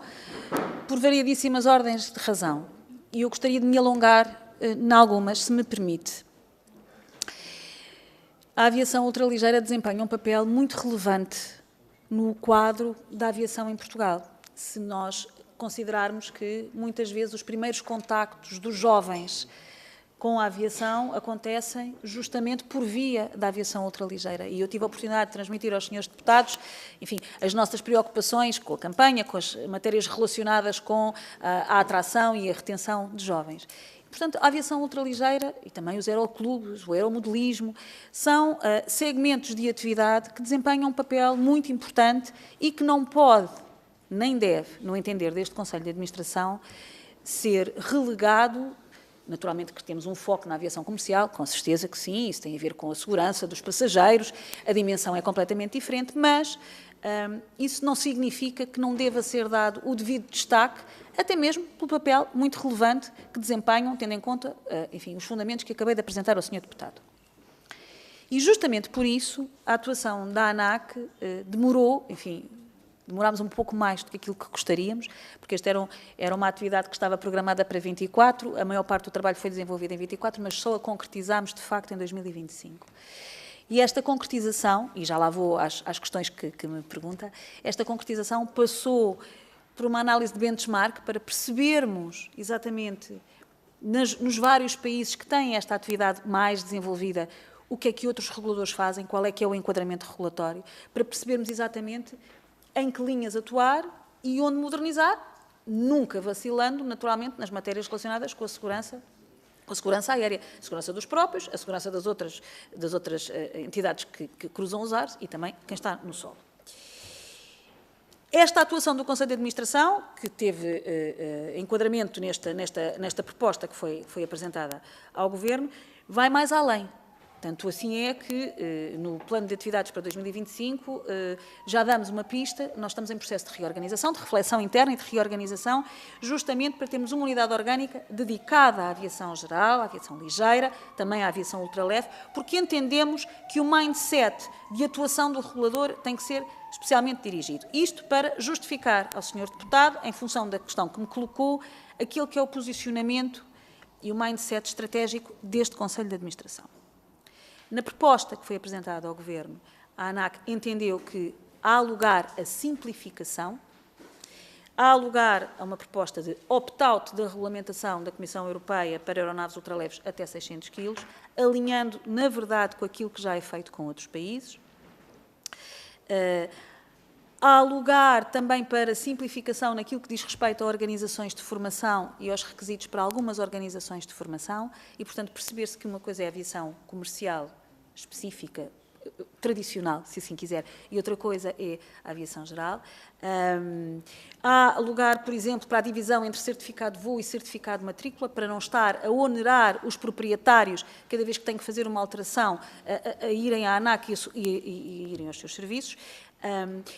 por variadíssimas ordens de razão. E eu gostaria de me alongar em algumas, se me permite. A aviação ultraligeira desempenha um papel muito relevante no quadro da aviação em Portugal. Se nós considerarmos que, muitas vezes, os primeiros contactos dos jovens com a aviação acontecem justamente por via da aviação ultraligeira. E eu tive a oportunidade de transmitir aos senhores deputados, enfim, as nossas preocupações com a campanha, com as matérias relacionadas com a atração e a retenção de jovens. Portanto, a aviação ultraligeira e também os aeroclubes, o aeromodelismo, são segmentos de atividade que desempenham um papel muito importante e que não pode, nem deve, no entender deste Conselho de Administração, ser relegado. Naturalmente que temos um foco na aviação comercial, com certeza que sim, isso tem a ver com a segurança dos passageiros, a dimensão é completamente diferente, mas isso não significa que não deva ser dado o devido destaque, até mesmo pelo papel muito relevante que desempenham, tendo em conta, enfim, os fundamentos que acabei de apresentar ao Sr. Deputado. E justamente por isso, a atuação da ANAC demorou, enfim, demorámos um pouco mais do que aquilo que gostaríamos, porque esta era uma atividade que estava programada para 24, a maior parte do trabalho foi desenvolvida em 24, mas só a concretizámos, de facto, em 2025. E esta concretização, e já lá vou às questões que me pergunta, esta concretização passou por uma análise de benchmark para percebermos exatamente, nos vários países que têm esta atividade mais desenvolvida, o que é que outros reguladores fazem, qual é que é o enquadramento regulatório, para percebermos exatamente em que linhas atuar e onde modernizar, nunca vacilando, naturalmente, nas matérias relacionadas com a segurança aérea, a segurança dos próprios, a segurança das outras entidades que cruzam os ares e também quem está no solo. Esta atuação do Conselho de Administração, que teve enquadramento nesta proposta que foi apresentada ao Governo, vai mais além. Tanto assim é que, no plano de atividades para 2025, já damos uma pista, nós estamos em processo de reorganização, de reflexão interna e de reorganização, justamente para termos uma unidade orgânica dedicada à aviação geral, à aviação ligeira, também à aviação ultraleve, porque entendemos que o mindset de atuação do regulador tem que ser especialmente dirigido. Isto para justificar ao Sr. Deputado, em função da questão que me colocou, aquilo que é o posicionamento e o mindset estratégico deste Conselho de Administração. Na proposta que foi apresentada ao Governo, a ANAC entendeu que há lugar a simplificação, há lugar a uma proposta de opt-out da regulamentação da Comissão Europeia para aeronaves ultraleves até 600 kg, alinhando, na verdade, com aquilo que já é feito com outros países. Há lugar também para simplificação naquilo que diz respeito a organizações de formação e aos requisitos para algumas organizações de formação e, portanto, perceber-se que uma coisa é a aviação comercial específica, tradicional, se assim quiser, e outra coisa é a aviação geral. Há lugar, por exemplo, para a divisão entre certificado de voo e certificado de matrícula, para não estar a onerar os proprietários, cada vez que têm que fazer uma alteração, a irem à ANAC e irem aos seus serviços.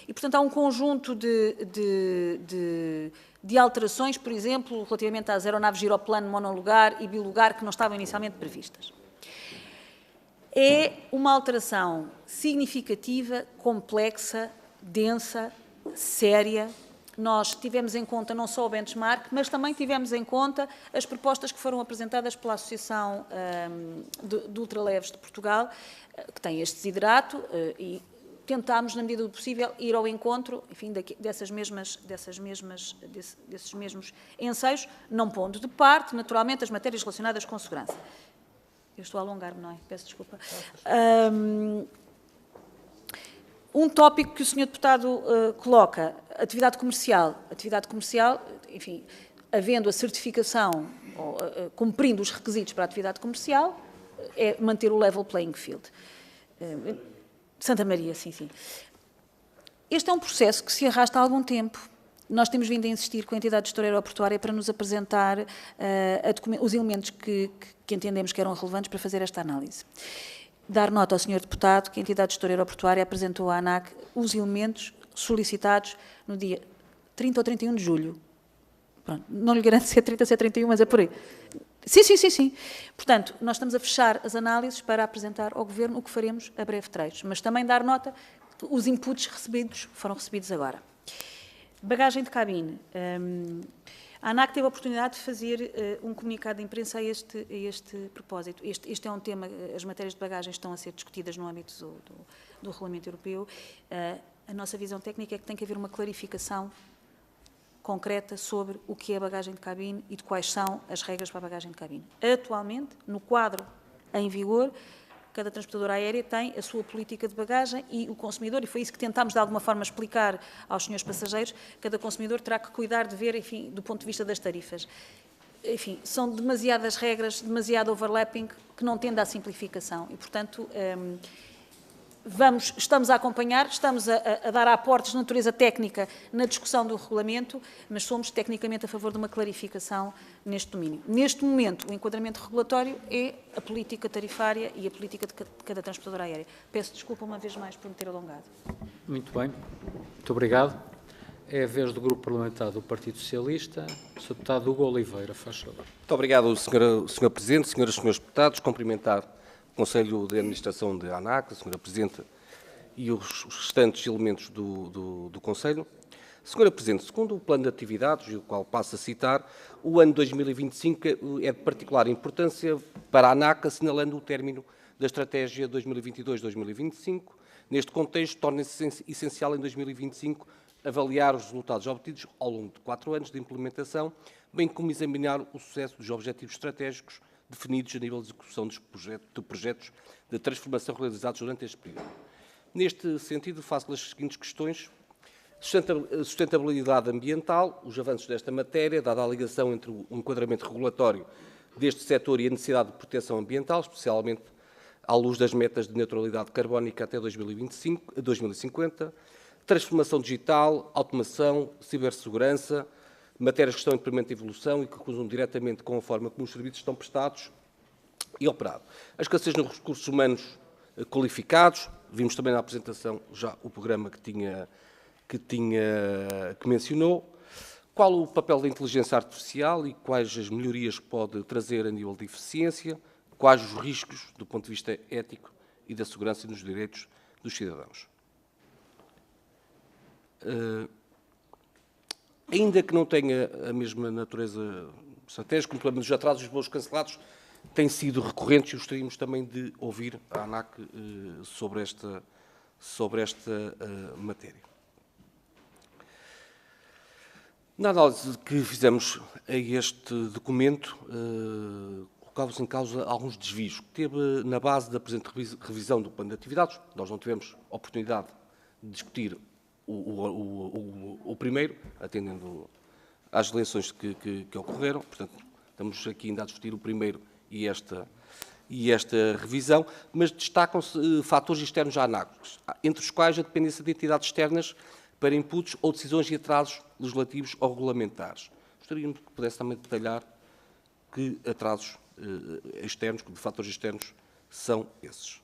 E, portanto, há um conjunto de alterações, por exemplo, relativamente às aeronaves giroplano monolugar e bilugar, que não estavam inicialmente previstas. É uma alteração significativa, complexa, densa, séria. Nós tivemos em conta não só o benchmark, mas também tivemos em conta as propostas que foram apresentadas pela Associação de Ultraleves de Portugal, que tem este desiderato, e tentámos, na medida do possível, ir ao encontro, enfim, desses mesmos enseios, não pondo de parte, naturalmente, as matérias relacionadas com segurança. Eu estou a alongar-me, não é? Peço desculpa. Um tópico que o Sr. Deputado coloca, atividade comercial. Atividade comercial, enfim, havendo a certificação, ou, cumprindo os requisitos para a atividade comercial, é manter o level playing field. Santa Maria, sim, sim. Este é um processo que se arrasta há algum tempo. Nós temos vindo a insistir com a entidade gestora aeroportuária para nos apresentar os elementos que entendemos que eram relevantes para fazer esta análise. Dar nota ao Sr. Deputado que a entidade gestora aeroportuária apresentou à ANAC os elementos solicitados no dia 30 ou 31 de julho. Pronto, não lhe garanto se é 30 ou se é 31, mas é por aí. Sim. Portanto, nós estamos a fechar as análises para apresentar ao Governo o que faremos a breve trecho, mas também dar nota que os inputs foram recebidos agora. Bagagem de cabine. A ANAC teve a oportunidade de fazer um comunicado de imprensa a este propósito. Este é um tema, as matérias de bagagem estão a ser discutidas no âmbito do Regulamento Europeu. A nossa visão técnica é que tem que haver uma clarificação concreta sobre o que é a bagagem de cabine e de quais são as regras para a bagagem de cabine. Atualmente, no quadro em vigor, cada transportadora aérea tem a sua política de bagagem e o consumidor, e foi isso que tentámos de alguma forma explicar aos senhores passageiros, cada consumidor terá que cuidar de ver, enfim, do ponto de vista das tarifas. Enfim, são demasiadas regras, demasiado overlapping, que não tende à simplificação e, portanto, estamos a acompanhar, estamos a dar aportes de natureza técnica na discussão do regulamento, mas somos tecnicamente a favor de uma clarificação neste domínio. Neste momento, o enquadramento regulatório é a política tarifária e a política de cada transportadora aérea. Peço desculpa uma vez mais por me ter alongado. Muito bem. Muito obrigado. É a vez do Grupo Parlamentar do Partido Socialista. O Sr. Deputado Hugo Oliveira, faz favor. Muito obrigado, Sr. Presidente, Senhoras e Senhores Deputados. Cumprimentar o Conselho de Administração da ANAC, a Sra. Presidente e os restantes elementos do Conselho. Sra. Presidente, segundo o plano de atividades, o qual passo a citar, o ano 2025 é de particular importância para a ANAC, assinalando o término da estratégia 2022-2025. Neste contexto, torna-se essencial em 2025 avaliar os resultados obtidos ao longo de 4 anos de implementação, bem como examinar o sucesso dos objetivos estratégicos definidos a nível de execução de projetos de transformação realizados durante este período. Neste sentido, faço-lhe as seguintes questões. Sustentabilidade ambiental, os avanços desta matéria, dada a ligação entre o enquadramento regulatório deste setor e a necessidade de proteção ambiental, especialmente à luz das metas de neutralidade carbónica até 2050, transformação digital, automação, cibersegurança, matérias que estão em permanente evolução e que cruzam diretamente com a forma como os serviços estão prestados e operados. A escassez nos recursos humanos qualificados, vimos também na apresentação já o programa que mencionou. Qual o papel da inteligência artificial e quais as melhorias que pode trazer a nível de eficiência, quais os riscos do ponto de vista ético e da segurança e dos direitos dos cidadãos. Ainda que não tenha a mesma natureza estratégica, o problema dos atrasos e os voos cancelados têm sido recorrentes e gostaríamos também de ouvir a ANAC sobre esta matéria. Na análise que fizemos a este documento, colocava-se em causa alguns desvios que teve na base da presente revisão do plano de atividades. Nós não tivemos oportunidade de discutir o primeiro, atendendo às eleições que ocorreram. Portanto, estamos aqui ainda a discutir o primeiro e esta revisão, mas destacam-se fatores externos à ANAC, entre os quais a dependência de entidades externas para inputs ou decisões e atrasos legislativos ou regulamentares. Gostaríamos que pudesse também detalhar que atrasos externos, que fatores externos são esses.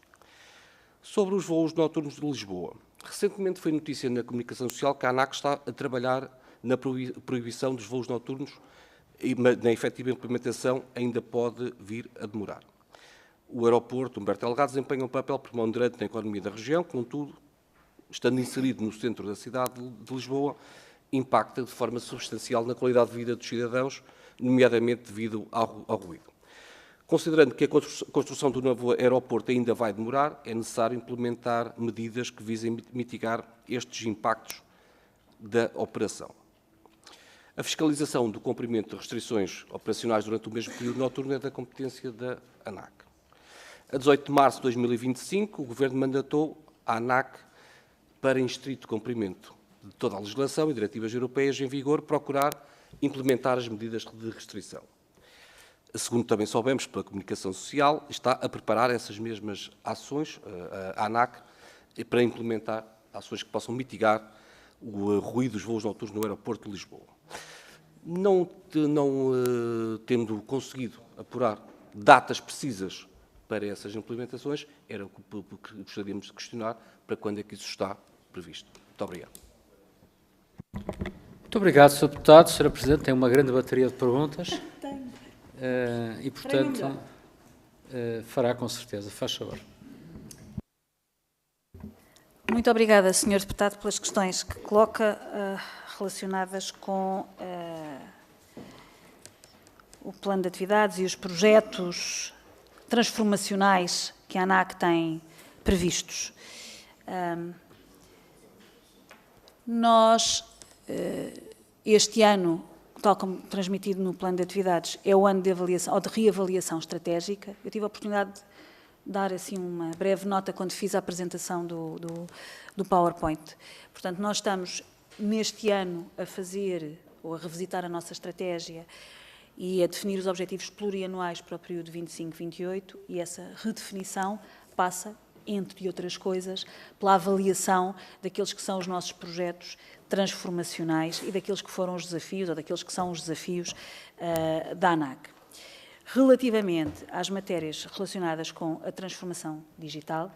Sobre os voos noturnos de Lisboa. Recentemente foi notícia na comunicação social que a ANAC está a trabalhar na proibição dos voos noturnos e na efetiva implementação ainda pode vir a demorar. O aeroporto Humberto Delgado desempenha um papel preponderante na economia da região, contudo, estando inserido no centro da cidade de Lisboa, impacta de forma substancial na qualidade de vida dos cidadãos, nomeadamente devido ao ruído. Considerando que a construção do novo aeroporto ainda vai demorar, é necessário implementar medidas que visem mitigar estes impactos da operação. A fiscalização do cumprimento de restrições operacionais durante o mesmo período noturno é da competência da ANAC. A 18 de março de 2025, o Governo mandatou a ANAC, para em estrito cumprimento de toda a legislação e diretivas europeias em vigor, procurar implementar as medidas de restrição. Segundo também soubemos pela comunicação social, está a preparar essas mesmas ações, a ANAC, para implementar ações que possam mitigar o ruído dos voos noturnos no aeroporto de Lisboa. Não tendo conseguido apurar datas precisas para essas implementações, era o que gostaríamos de questionar para quando é que isso está previsto. Muito obrigado. Muito obrigado, Sr. Deputado. Sra. Presidente, tem uma grande bateria de perguntas. Tenho. E, portanto, fará com certeza. Faz favor. Muito obrigada, Sr. Deputado, pelas questões que coloca relacionadas com o plano de atividades e os projetos transformacionais que a ANAC tem previstos. Nós, este ano, tal como transmitido no plano de atividades, é o ano de avaliação ou de reavaliação estratégica. Eu tive a oportunidade de dar assim uma breve nota quando fiz a apresentação do PowerPoint. Portanto, nós estamos neste ano a fazer ou a revisitar a nossa estratégia e a definir os objetivos plurianuais para o período 25-28, e essa redefinição passa, entre outras coisas, pela avaliação daqueles que são os nossos projetos transformacionais e daqueles que foram os desafios, ou daqueles que são os desafios da ANAC. Relativamente às matérias relacionadas com a transformação digital,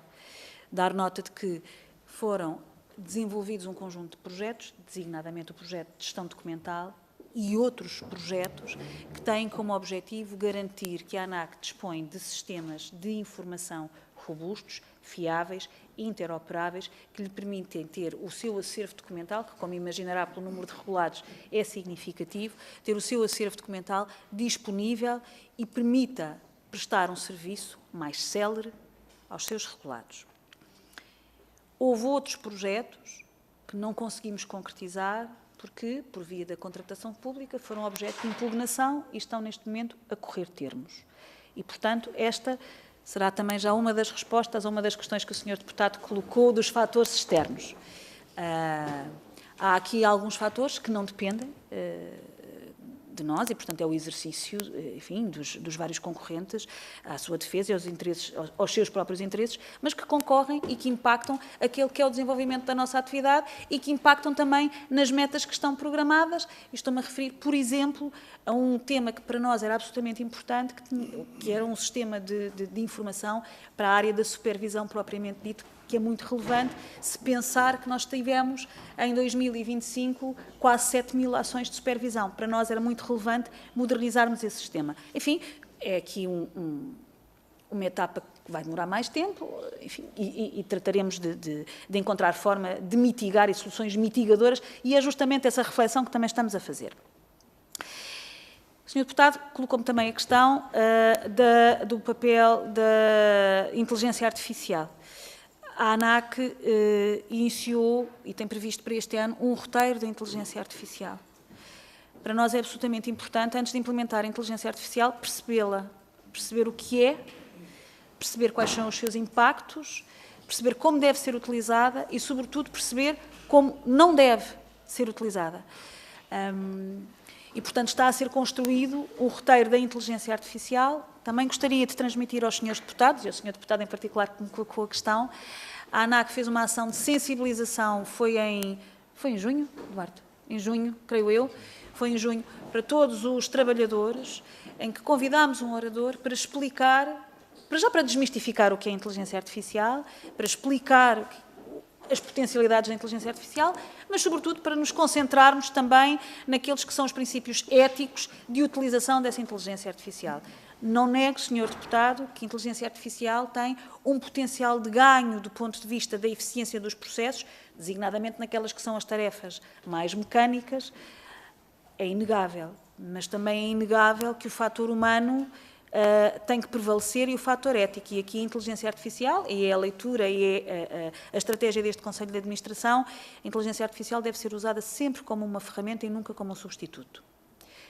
dar nota de que foram desenvolvidos um conjunto de projetos, designadamente o projeto de gestão documental, e outros projetos que têm como objetivo garantir que a ANAC dispõe de sistemas de informação robustos, fiáveis, interoperáveis, que lhe permitem ter o seu acervo documental, que, como imaginará pelo número de regulados, é significativo, ter o seu acervo documental disponível e permita prestar um serviço mais célere aos seus regulados. Houve outros projetos que não conseguimos concretizar porque, por via da contratação pública, foram objeto de impugnação e estão, neste momento, a correr termos. E, portanto, esta será também já uma das respostas a uma das questões que o Sr. Deputado colocou dos fatores externos. Há aqui alguns fatores que não dependem de nós e, portanto, é o exercício, enfim, dos vários concorrentes à sua defesa e aos interesses, aos seus próprios interesses, mas que concorrem e que impactam aquele que é o desenvolvimento da nossa atividade e que impactam também nas metas que estão programadas. E estou-me a referir, por exemplo, a um tema que para nós era absolutamente importante, que era um sistema de informação para a área da supervisão propriamente dito, que é muito relevante, se pensar que nós tivemos, em 2025, quase 7.000 ações de supervisão. Para nós era muito relevante modernizarmos esse sistema. Enfim, é aqui uma etapa que vai demorar mais tempo, enfim, e trataremos de encontrar forma de mitigar e soluções mitigadoras, e é justamente essa reflexão que também estamos a fazer. O Sr. Deputado colocou-me também a questão do papel da inteligência artificial. A ANAC iniciou e tem previsto para este ano um roteiro da inteligência artificial. Para nós é absolutamente importante, antes de implementar a inteligência artificial, percebê-la, perceber o que é, perceber quais são os seus impactos, perceber como deve ser utilizada e, sobretudo, perceber como não deve ser utilizada. E, portanto, está a ser construído o roteiro da inteligência artificial. Também gostaria de transmitir aos senhores deputados, e ao senhor deputado em particular que me colocou a questão, a ANAC fez uma ação de sensibilização, foi em junho, Eduardo? Em junho, creio eu, foi em junho, para todos os trabalhadores, em que convidámos um orador para explicar, para desmistificar o que é a inteligência artificial, para explicar as potencialidades da inteligência artificial, mas, sobretudo, para nos concentrarmos também naqueles que são os princípios éticos de utilização dessa inteligência artificial. Não nego, Sr. Deputado, que a inteligência artificial tem um potencial de ganho do ponto de vista da eficiência dos processos, designadamente naquelas que são as tarefas mais mecânicas, é inegável. Mas também é inegável que o fator humano tem que prevalecer e o fator ético. E aqui a inteligência artificial, e é a leitura e é a estratégia deste Conselho de Administração, a inteligência artificial deve ser usada sempre como uma ferramenta e nunca como um substituto.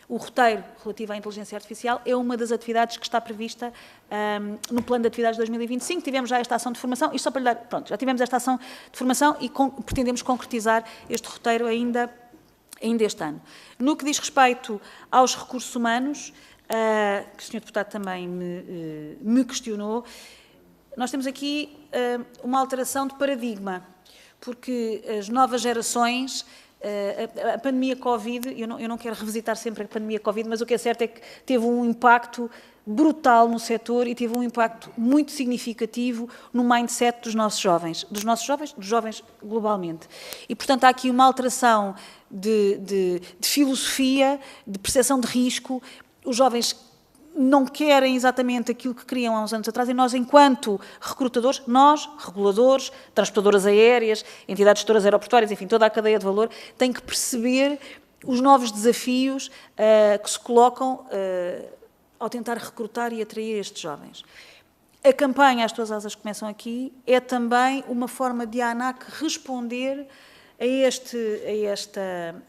O roteiro relativo à inteligência artificial é uma das atividades que está prevista no Plano de Atividades de 2025. Tivemos já esta ação de formação, isto só para lhe dar, pronto, já tivemos esta ação de formação e pretendemos concretizar este roteiro ainda este ano. No que diz respeito aos recursos humanos, que o Sr. Deputado também me questionou, nós temos aqui uma alteração de paradigma, porque as novas gerações, a pandemia Covid, eu não quero revisitar sempre a pandemia Covid, mas o que é certo é que teve um impacto brutal no setor e teve um impacto muito significativo no mindset dos jovens globalmente. E, portanto, há aqui uma alteração de filosofia, de percepção de risco. Os jovens não querem exatamente aquilo que queriam há uns anos atrás e nós, enquanto recrutadores, nós, reguladores, transportadoras aéreas, entidades gestoras aeroportuárias, enfim, toda a cadeia de valor, tem que perceber os novos desafios que se colocam ao tentar recrutar e atrair estes jovens. A campanha As Tuas Asas Começam Aqui é também uma forma de a ANAC responder a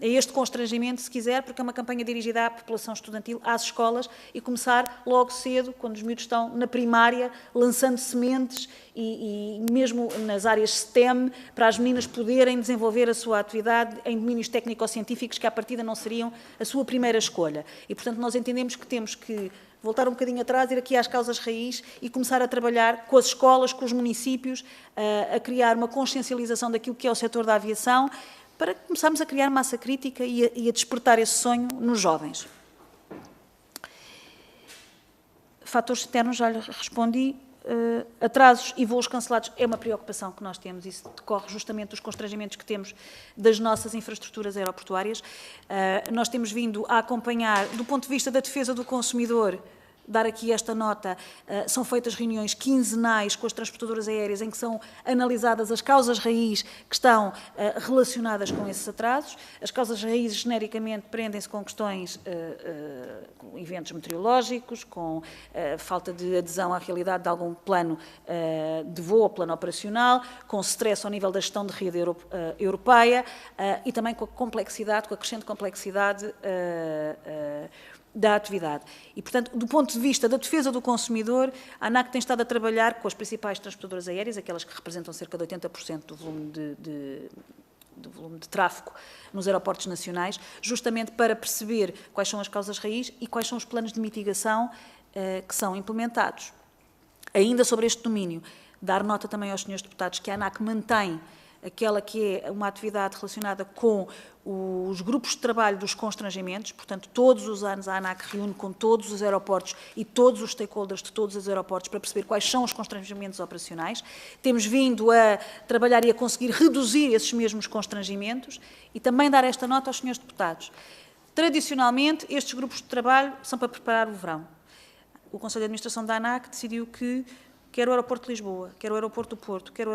este constrangimento, se quiser, porque é uma campanha dirigida à população estudantil, às escolas, e começar logo cedo, quando os miúdos estão na primária, lançando sementes e mesmo nas áreas STEM, para as meninas poderem desenvolver a sua atividade em domínios técnico-científicos que, à partida, não seriam a sua primeira escolha. E, portanto, nós entendemos que temos que voltar um bocadinho atrás, ir aqui às causas raiz e começar a trabalhar com as escolas, com os municípios, a criar uma consciencialização daquilo que é o setor da aviação, para começarmos a criar massa crítica e a despertar esse sonho nos jovens. Fatores externos, já lhe respondi. Atrasos e voos cancelados é uma preocupação que nós temos, isso decorre justamente dos constrangimentos que temos das nossas infraestruturas aeroportuárias. Nós temos vindo a acompanhar, do ponto de vista da defesa do consumidor, dar aqui esta nota, são feitas reuniões quinzenais com as transportadoras aéreas em que são analisadas as causas raiz que estão relacionadas com esses atrasos. As causas raízes, genericamente, prendem-se com questões, com eventos meteorológicos, com falta de adesão à realidade de algum plano de voo ou plano operacional, com stress ao nível da gestão de rede europeia e também com a complexidade, com a crescente complexidade da atividade. E, portanto, do ponto de vista da defesa do consumidor, a ANAC tem estado a trabalhar com as principais transportadoras aéreas, aquelas que representam cerca de 80% do volume de tráfego nos aeroportos nacionais, justamente para perceber quais são as causas raiz e quais são os planos de mitigação que são implementados. Ainda sobre este domínio, dar nota também aos senhores deputados que a ANAC mantém aquela que é uma atividade relacionada com os grupos de trabalho dos constrangimentos, portanto, todos os anos a ANAC reúne com todos os aeroportos e todos os stakeholders de todos os aeroportos para perceber quais são os constrangimentos operacionais. Temos vindo a trabalhar e a conseguir reduzir esses mesmos constrangimentos e também dar esta nota aos senhores deputados. Tradicionalmente, estes grupos de trabalho são para preparar o verão. O Conselho de Administração da ANAC decidiu que quer o aeroporto de Lisboa, quer o aeroporto do Porto, quer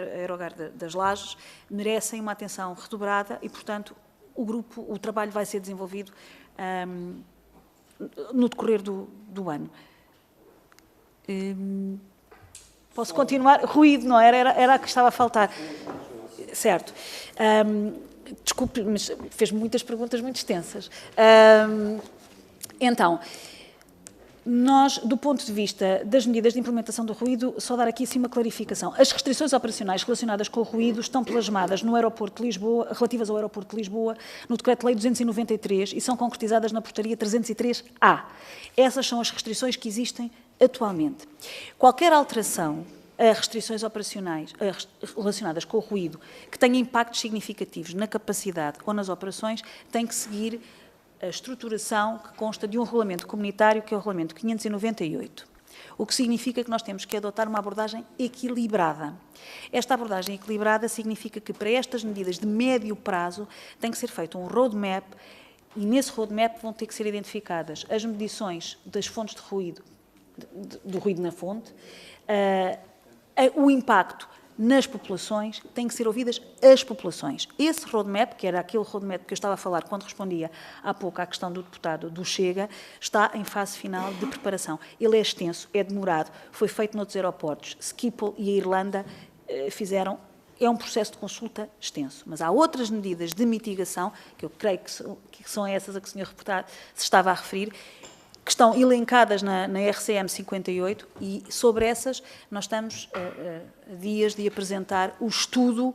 a Aerogar das Lajes, merecem uma atenção redobrada e, portanto, o trabalho vai ser desenvolvido no decorrer do ano. Posso continuar? Ruído, não era a que estava a faltar. Certo. Desculpe, mas fez-me muitas perguntas muito extensas. Então, nós, do ponto de vista das medidas de implementação do ruído, só dar aqui sim uma clarificação. As restrições operacionais relacionadas com o ruído estão plasmadas no aeroporto de Lisboa, relativas ao aeroporto de Lisboa, no Decreto-Lei 293 e são concretizadas na Portaria 303-A. Essas são as restrições que existem atualmente. Qualquer alteração a restrições operacionais relacionadas com o ruído que tenha impactos significativos na capacidade ou nas operações tem que seguir a estruturação que consta de um regulamento comunitário, que é o Regulamento 598. O que significa que nós temos que adotar uma abordagem equilibrada. Esta abordagem equilibrada significa que para estas medidas de médio prazo tem que ser feito um roadmap e nesse roadmap vão ter que ser identificadas as medições das fontes de ruído, do ruído na fonte, o impacto nas populações, têm que ser ouvidas as populações. Esse roadmap, que era aquele roadmap que eu estava a falar quando respondia há pouco à questão do deputado do Chega, está em fase final de preparação. Ele é extenso, é demorado, foi feito noutros aeroportos. Schiphol e a Irlanda fizeram, é um processo de consulta extenso. Mas há outras medidas de mitigação, que eu creio que são essas a que o Sr. Deputado se estava a referir, que estão elencadas na RCM 58 e sobre essas nós estamos a dias de apresentar o estudo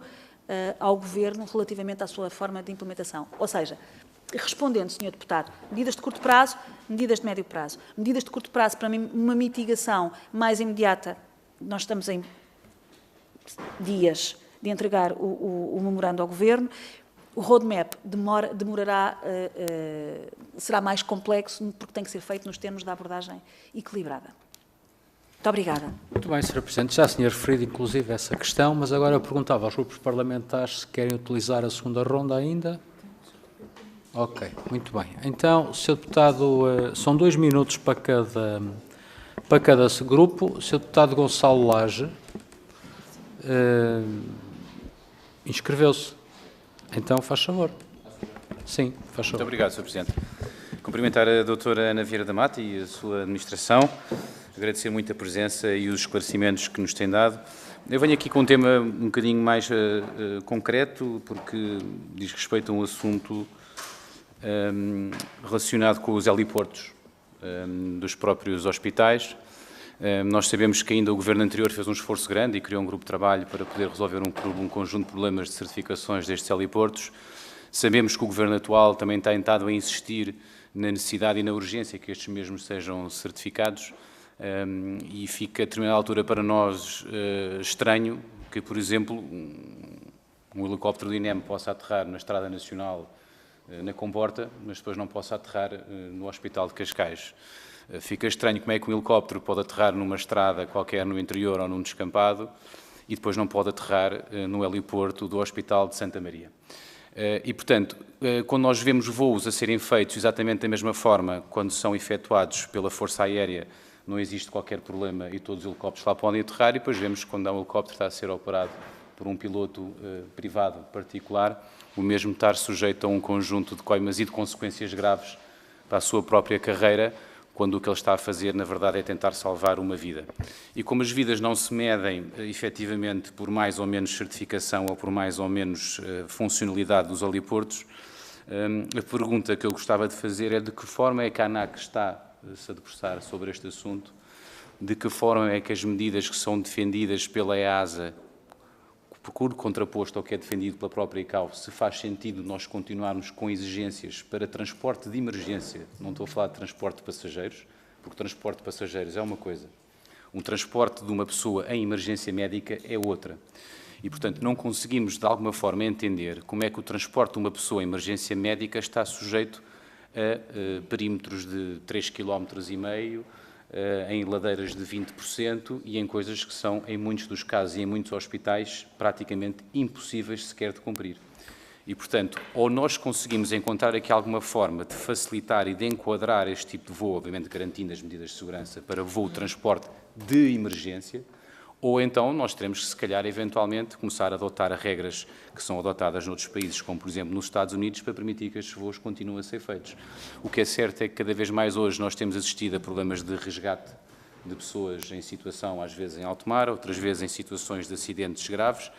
ao Governo relativamente à sua forma de implementação. Ou seja, respondendo, Sr. Deputado, medidas de curto prazo, medidas de médio prazo. Medidas de curto prazo, para mim, uma mitigação mais imediata, nós estamos em dias de entregar o memorando ao Governo. O roadmap demorará, será mais complexo, porque tem que ser feito nos termos da abordagem equilibrada. Muito obrigada. Muito bem, Sr. Presidente. Já tinha referido, inclusive, essa questão, mas agora eu perguntava aos grupos parlamentares se querem utilizar a segunda ronda ainda. Ok, muito bem. Então, Sr. Deputado, são 2 minutos para cada grupo. Sr. Deputado Gonçalo Lage inscreveu-se. Então, faz favor. Sim, faz favor. Muito obrigado, Sr. Presidente. Cumprimentar a doutora Ana Vieira da Mata e a sua administração, agradecer muito a presença e os esclarecimentos que nos têm dado. Eu venho aqui com um tema um bocadinho mais concreto, porque diz respeito a um assunto relacionado com os heliportos dos próprios hospitais. Nós sabemos que ainda o Governo anterior fez um esforço grande e criou um grupo de trabalho para poder resolver um conjunto de problemas de certificações destes heliportos. Sabemos que o Governo atual também tem estado a insistir na necessidade e na urgência que estes mesmos sejam certificados e fica a determinada altura para nós estranho que, por exemplo, um helicóptero do INEM possa aterrar na Estrada Nacional na Comporta, mas depois não possa aterrar no Hospital de Cascais. Fica estranho como é que um helicóptero pode aterrar numa estrada qualquer no interior ou num descampado e depois não pode aterrar no heliporto do Hospital de Santa Maria. E, portanto, quando nós vemos voos a serem feitos exatamente da mesma forma, quando são efetuados pela Força Aérea, não existe qualquer problema e todos os helicópteros lá podem aterrar, e depois vemos que quando um helicóptero está a ser operado por um piloto privado particular, o mesmo estar sujeito a um conjunto de coimas e de consequências graves para a sua própria carreira, quando o que ele está a fazer, na verdade, é tentar salvar uma vida. E como as vidas não se medem, efetivamente, por mais ou menos certificação ou por mais ou menos funcionalidade dos heliportos, a pergunta que eu gostava de fazer é de que forma é que a ANAC está a se debruçar sobre este assunto, de que forma é que as medidas que são defendidas pela EASA, por contraposto ao que é defendido pela própria ICAO, se faz sentido nós continuarmos com exigências para transporte de emergência, não estou a falar de transporte de passageiros, porque transporte de passageiros é uma coisa, um transporte de uma pessoa em emergência médica é outra. E, portanto, não conseguimos, de alguma forma, entender como é que o transporte de uma pessoa em emergência médica está sujeito a perímetros de 3,5 km, em ladeiras de 20% e em coisas que são, em muitos dos casos e em muitos hospitais, praticamente impossíveis sequer de cumprir. E, portanto, ou nós conseguimos encontrar aqui alguma forma de facilitar e de enquadrar este tipo de voo, obviamente garantindo as medidas de segurança para voo de transporte de emergência, ou então nós teremos que, se calhar, eventualmente, começar a adotar as regras que são adotadas noutros países, como, por exemplo, nos Estados Unidos, para permitir que estes voos continuem a ser feitos. O que é certo é que, cada vez mais hoje, nós temos assistido a problemas de resgate de pessoas em situação, às vezes em alto mar, outras vezes em situações de acidentes graves,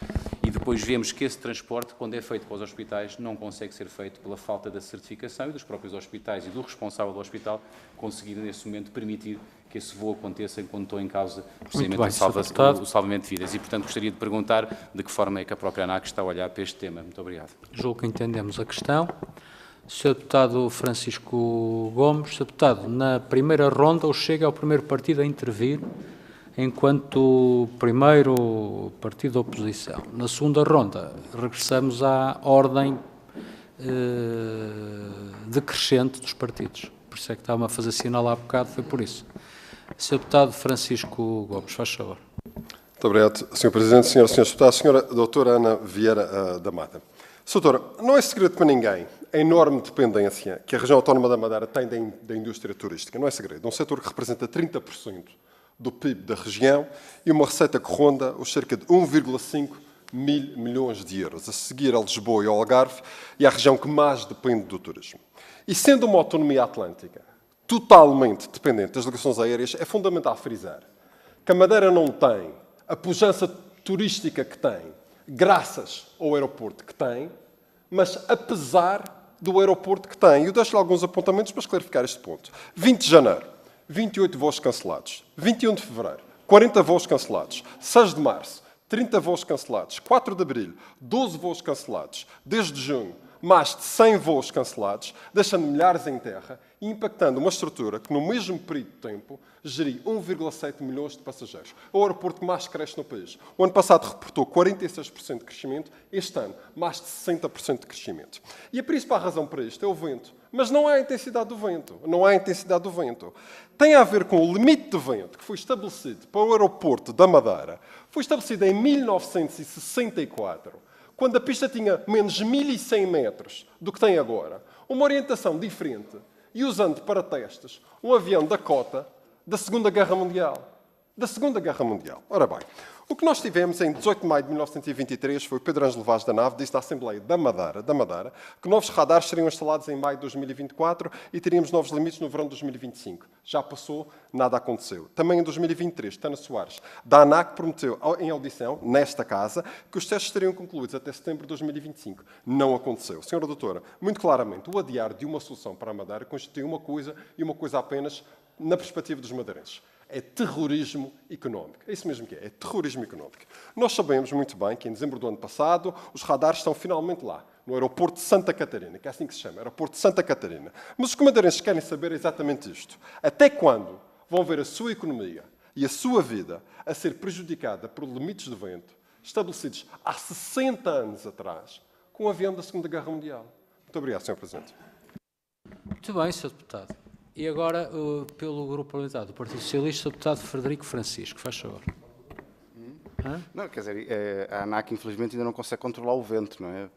e depois vemos que esse transporte, quando é feito para os hospitais, não consegue ser feito pela falta da certificação e dos próprios hospitais e do responsável do hospital conseguir, nesse momento, permitir que esse voo aconteça enquanto estou em causa precisamente o salvamento de vidas. E, portanto, gostaria de perguntar de que forma é que a própria ANAC está a olhar para este tema. Muito obrigado. Julgo que entendemos a questão. Sr. Deputado Francisco Gomes, Sr. Deputado, na primeira ronda, o Chega é o primeiro partido a intervir enquanto primeiro partido da oposição. Na segunda ronda, regressamos à ordem decrescente dos partidos. Por isso é que estava a fazer sinal há bocado, foi por isso. Sr. Deputado Francisco Gomes, faz favor. Muito obrigado, Sr. Presidente, Srs. e Srs. Deputados. Sra. Doutora Ana Vieira da Mata. Sra. Doutora, não é segredo para ninguém a enorme dependência que a região autónoma da Madeira tem da indústria turística. Não é segredo. É um setor que representa 30% do PIB da região e uma receita que ronda os cerca de 1,5 mil milhões de euros, a seguir a Lisboa e ao Algarve, e a região que mais depende do turismo. E sendo uma autonomia atlântica totalmente dependente das ligações aéreas, é fundamental frisar que a Madeira não tem a pujança turística que tem, graças ao aeroporto que tem, mas apesar do aeroporto que tem. E eu deixo-lhe alguns apontamentos para esclarecer este ponto. 20 de janeiro, 28 voos cancelados. 21 de fevereiro, 40 voos cancelados. 6 de março, 30 voos cancelados. 4 de abril, 12 voos cancelados. Desde junho, mais de 100 voos cancelados, deixando milhares em terra e impactando uma estrutura que, no mesmo período de tempo, geria 1,7 milhões de passageiros. É o aeroporto que mais cresce no país. O ano passado reportou 46% de crescimento, este ano mais de 60% de crescimento. E a principal razão para isto é o vento. Mas não é a intensidade do vento. Não é a intensidade do vento. Tem a ver com o limite de vento que foi estabelecido para o aeroporto da Madeira. Foi estabelecido em 1964, quando a pista tinha menos 1.100 metros do que tem agora. Uma orientação diferente e usando para testes um avião da cota da Segunda Guerra Mundial. Da Segunda Guerra Mundial. Ora bem, o que nós tivemos em 18 de maio de 1923 foi Pedro Ângelo Vaz da Nave, disse à Assembleia da Madeira, que novos radares seriam instalados em maio de 2024 e teríamos novos limites no verão de 2025. Já passou, nada aconteceu. Também em 2023, Tânia Soares, da ANAC, prometeu em audição, nesta casa, que os testes seriam concluídos até setembro de 2025. Não aconteceu. Senhora Doutora, muito claramente, o adiar de uma solução para a Madeira constitui uma coisa e uma coisa apenas na perspectiva dos madeirenses. É terrorismo económico. É isso mesmo que é terrorismo económico. Nós sabemos muito bem que em dezembro do ano passado os radares estão finalmente lá, no aeroporto de Santa Catarina, que é assim que se chama, aeroporto de Santa Catarina. Mas os madeirenses querem saber exatamente isto. Até quando vão ver a sua economia e a sua vida a ser prejudicada por limites de vento estabelecidos há 60 anos atrás com o avião da Segunda Guerra Mundial? Muito obrigado, Sr. Presidente. Muito bem, Sr. Deputado. E agora, pelo Grupo Parlamentar do Partido Socialista, o deputado Frederico Francisco. Faz favor. Não, quer dizer, a ANAC infelizmente ainda não consegue controlar o vento, não é?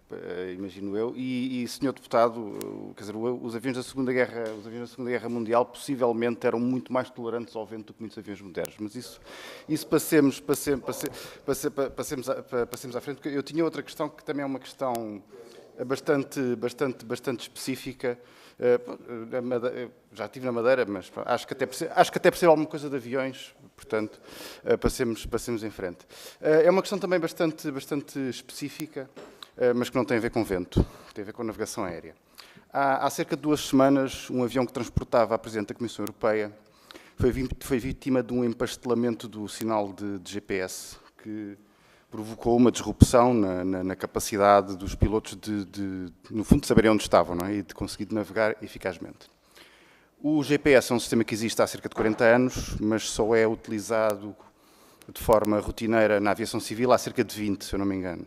Imagino eu. E Sr. Deputado, quer dizer, os aviões da Segunda Guerra Mundial possivelmente eram muito mais tolerantes ao vento do que muitos aviões modernos. Mas isso passemos à frente, porque eu tinha outra questão que também é uma questão bastante específica. Já estive na Madeira, mas acho que até percebo alguma coisa de aviões, portanto, passemos em frente. É uma questão também bastante específica, mas que não tem a ver com vento, tem a ver com navegação aérea. Há cerca de 2 semanas, um avião que transportava a Presidente da Comissão Europeia foi vítima de um empastelamento do sinal de GPS, que provocou uma disrupção na capacidade dos pilotos no fundo, de saberem onde estavam, não é? E de conseguir navegar eficazmente. O GPS é um sistema que existe há cerca de 40 anos, mas só é utilizado de forma rotineira na aviação civil há cerca de 20, se eu não me engano,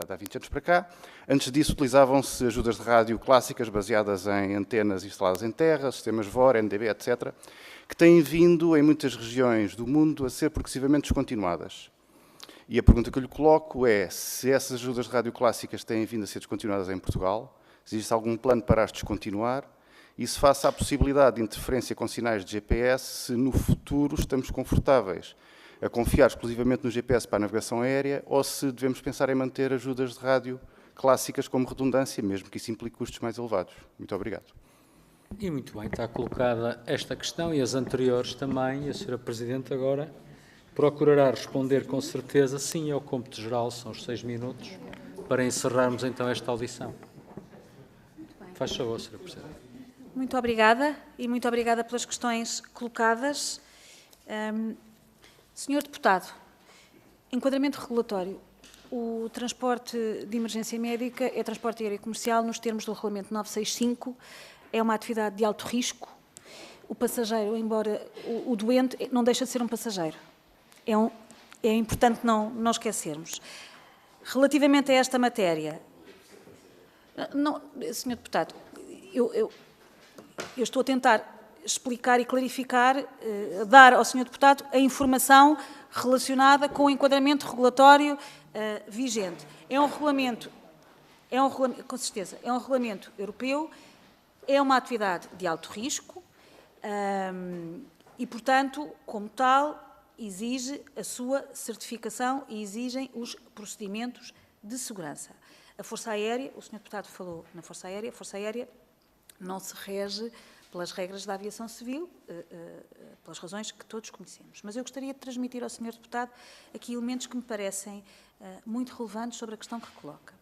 há 20 anos para cá. Antes disso, utilizavam-se ajudas de rádio clássicas baseadas em antenas instaladas em terra, sistemas VOR, NDB, etc., que têm vindo, em muitas regiões do mundo, a ser progressivamente descontinuadas. E a pergunta que eu lhe coloco é se essas ajudas de rádio clássicas têm vindo a ser descontinuadas em Portugal, se existe algum plano para as descontinuar, e se face à possibilidade de interferência com sinais de GPS, se no futuro estamos confortáveis a confiar exclusivamente no GPS para a navegação aérea ou se devemos pensar em manter ajudas de rádio clássicas como redundância, mesmo que isso implique custos mais elevados. Muito obrigado. E muito bem, está colocada esta questão e as anteriores também, e a Sra. Presidente agora procurará responder com certeza sim ao cômputo geral, são os 6 minutos, para encerrarmos então esta audição. Faz favor, Sra. Presidente. Muito obrigada e muito obrigada pelas questões colocadas. Senhor Deputado, enquadramento regulatório. O transporte de emergência médica é transporte aéreo comercial nos termos do Regulamento 965, é uma atividade de alto risco. O passageiro, embora o doente, não deixa de ser um passageiro. É importante não esquecermos. Relativamente a esta matéria, Sr. Deputado, eu estou a tentar explicar e clarificar, dar ao Sr. Deputado a informação relacionada com o enquadramento regulatório vigente. É um regulamento, com certeza, é um regulamento europeu, é uma atividade de alto risco e, portanto, como tal, exige a sua certificação e exigem os procedimentos de segurança. A Força Aérea, o Sr. Deputado falou na Força Aérea, a Força Aérea não se rege pelas regras da aviação civil, pelas razões que todos conhecemos. Mas eu gostaria de transmitir ao Sr. Deputado aqui elementos que me parecem muito relevantes sobre a questão que coloca.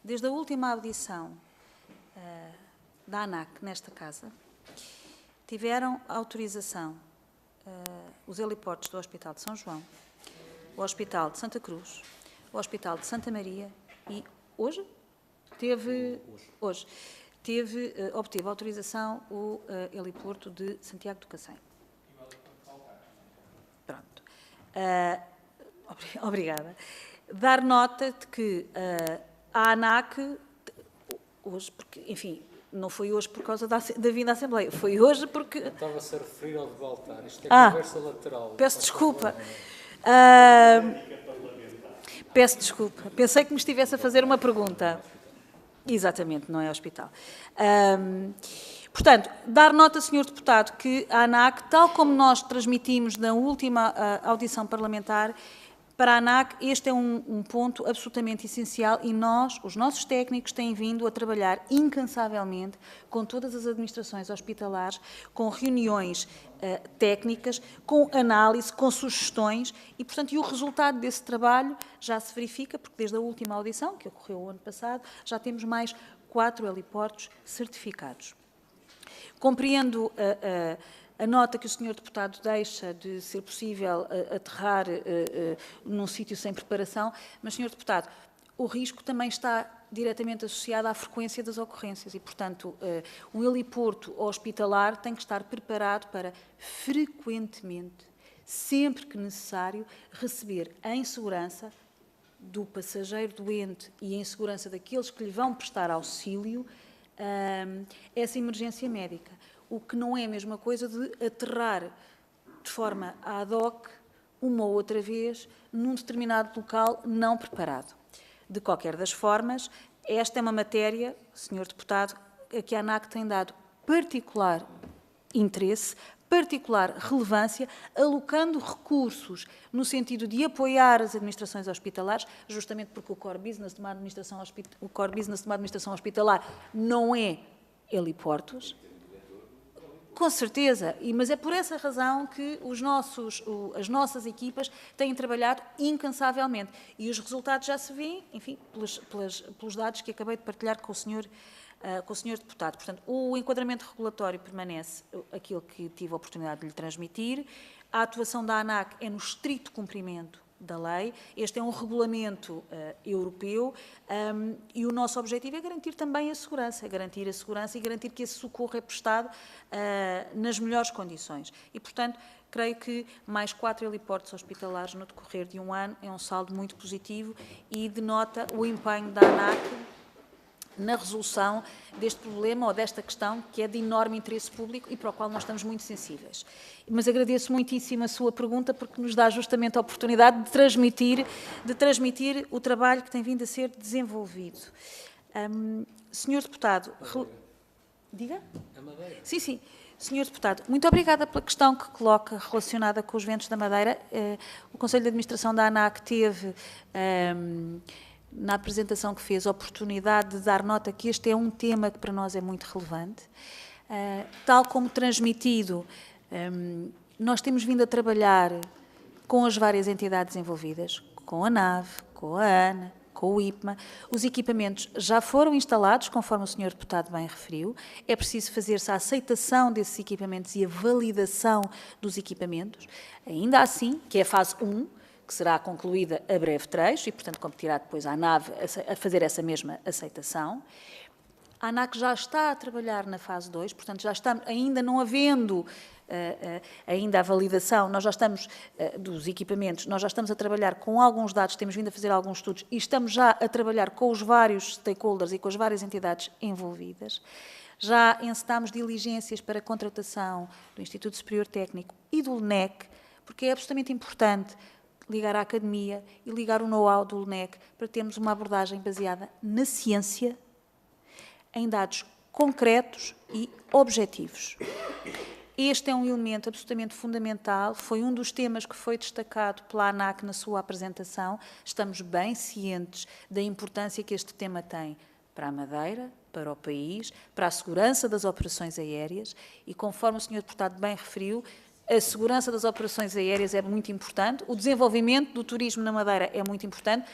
Desde a última audição da ANAC nesta casa, tiveram autorização os heliportos do Hospital de São João, o Hospital de Santa Cruz, o Hospital de Santa Maria e, hoje, obteve autorização o heliporto de Santiago do Cacém. Pronto. Obrigada. Dar nota de que a ANAC, hoje, porque, enfim, não foi hoje por causa da vinda à Assembleia, foi hoje porque... Estava-se a referir ao de Baltar. Isto é conversa lateral. Peço desculpa. Peço desculpa. Pensei que me estivesse a fazer uma pergunta. Exatamente, não é hospital. Portanto, dar nota, Sr. Deputado, que a ANAC, tal como nós transmitimos na última audição parlamentar, para a ANAC este é um ponto absolutamente essencial e os nossos técnicos têm vindo a trabalhar incansavelmente com todas as administrações hospitalares, com reuniões técnicas, com análise, com sugestões e, portanto, o resultado desse trabalho já se verifica, porque desde a última audição, que ocorreu o ano passado, já temos mais 4 heliportos certificados. Compreendo a nota que o Sr. Deputado deixa de ser possível aterrar num sítio sem preparação, mas, Sr. Deputado, o risco também está diretamente associado à frequência das ocorrências e, portanto, um heliporto hospitalar tem que estar preparado para frequentemente, sempre que necessário, receber em segurança do passageiro doente e em segurança daqueles que lhe vão prestar auxílio essa emergência médica. O que não é a mesma coisa de aterrar de forma ad hoc, uma ou outra vez, num determinado local não preparado. De qualquer das formas, esta é uma matéria, Sr. Deputado, a que a ANAC tem dado particular interesse, particular relevância, alocando recursos no sentido de apoiar as administrações hospitalares, justamente porque o core business de uma administração hospitalar não é heliportos. Com certeza, mas é por essa razão que as nossas equipas têm trabalhado incansavelmente. E os resultados já se vêem, enfim, pelos dados que acabei de partilhar com o Sr. Deputado. Portanto, o enquadramento regulatório permanece aquilo que tive a oportunidade de lhe transmitir. A atuação da ANAC é no estrito cumprimento da lei. Este é um regulamento europeu e o nosso objetivo é garantir também a segurança, e garantir que esse socorro é prestado nas melhores condições. E, portanto, creio que mais 4 heliportos hospitalares no decorrer de um ano é um saldo muito positivo e denota o empenho da ANAC na resolução deste problema ou desta questão que é de enorme interesse público e para o qual nós estamos muito sensíveis. Mas agradeço muitíssimo a sua pergunta porque nos dá justamente a oportunidade de transmitir o trabalho que tem vindo a ser desenvolvido. Senhor Deputado... Diga? A Madeira. Sim, sim. Senhor Deputado, muito obrigada pela questão que coloca relacionada com os ventos da Madeira. O Conselho de Administração da ANAC teve... na apresentação que fez, a oportunidade de dar nota que este é um tema que para nós é muito relevante. Tal como transmitido, nós temos vindo a trabalhar com as várias entidades envolvidas, com a NAV, com a ANA, com o IPMA. Os equipamentos já foram instalados, conforme o Sr. Deputado bem referiu. É preciso fazer-se a aceitação desses equipamentos e a validação dos equipamentos. Ainda assim, que é a fase 1, que será concluída a breve trecho e, portanto, competirá depois à NAV a fazer essa mesma aceitação. A ANAC já está a trabalhar na fase 2, portanto, já estamos, ainda não havendo ainda a validação, nós já estamos, dos equipamentos, nós já estamos a trabalhar com alguns dados, temos vindo a fazer alguns estudos e estamos já a trabalhar com os vários stakeholders e com as várias entidades envolvidas. Já encetámos diligências para a contratação do Instituto Superior Técnico e do LNEC, porque é absolutamente importante ligar à academia e ligar o know-how do LNEC para termos uma abordagem baseada na ciência, em dados concretos e objetivos. Este é um elemento absolutamente fundamental, foi um dos temas que foi destacado pela ANAC na sua apresentação. Estamos bem cientes da importância que este tema tem para a Madeira, para o país, para a segurança das operações aéreas e, conforme o Sr. Deputado bem referiu, a segurança das operações aéreas é muito importante, o desenvolvimento do turismo na Madeira é muito importante.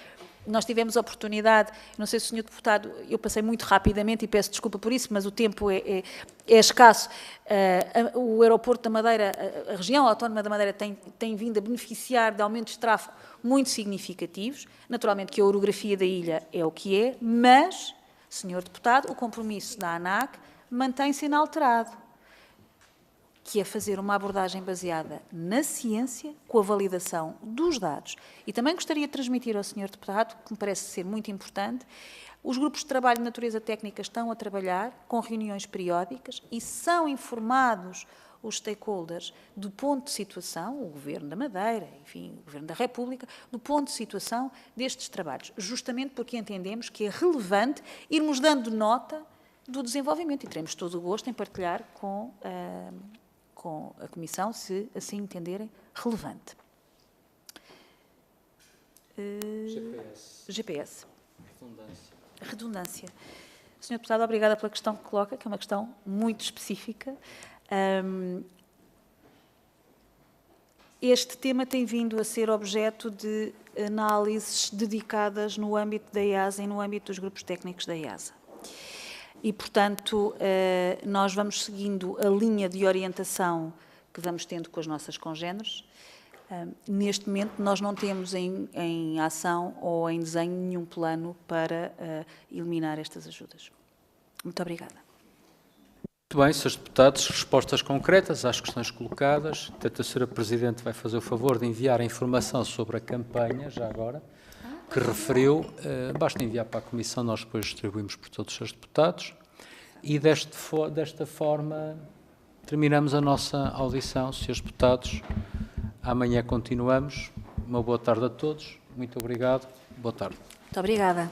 Nós tivemos a oportunidade, não sei se o Sr. Deputado, eu passei muito rapidamente e peço desculpa por isso, mas o tempo é escasso. O aeroporto da Madeira, a região autónoma da Madeira tem vindo a beneficiar de aumentos de tráfego muito significativos. Naturalmente que a orografia da ilha é o que é, mas Senhor Deputado, o compromisso da ANAC mantém-se inalterado, que é fazer uma abordagem baseada na ciência, com a validação dos dados. E também gostaria de transmitir ao Sr. Deputado, que me parece ser muito importante, os grupos de trabalho de natureza técnica estão a trabalhar com reuniões periódicas e são informados os stakeholders do ponto de situação, o Governo da Madeira, enfim, o Governo da República, do ponto de situação destes trabalhos, justamente porque entendemos que é relevante irmos dando nota do desenvolvimento e teremos todo o gosto em partilhar com a Comissão, se assim entenderem relevante. GPS. Redundância. Sr. Deputado, obrigada pela questão que coloca, que é uma questão muito específica. Este tema tem vindo a ser objeto de análises dedicadas no âmbito da EASA e no âmbito dos grupos técnicos da EASA. E, portanto, nós vamos seguindo a linha de orientação que vamos tendo com as nossas congêneres. Neste momento, nós não temos em ação ou em desenho nenhum plano para eliminar estas ajudas. Muito obrigada. Muito bem, Srs. Deputados, respostas concretas às questões colocadas. Portanto, a Sra. Presidente vai fazer o favor de enviar a informação sobre a campanha, já agora, que referiu. Basta enviar para a Comissão, nós depois distribuímos por todos os Srs. Deputados. E desta forma terminamos a nossa audição, Srs. Deputados. Amanhã continuamos. Uma boa tarde a todos. Muito obrigado. Boa tarde. Muito obrigada.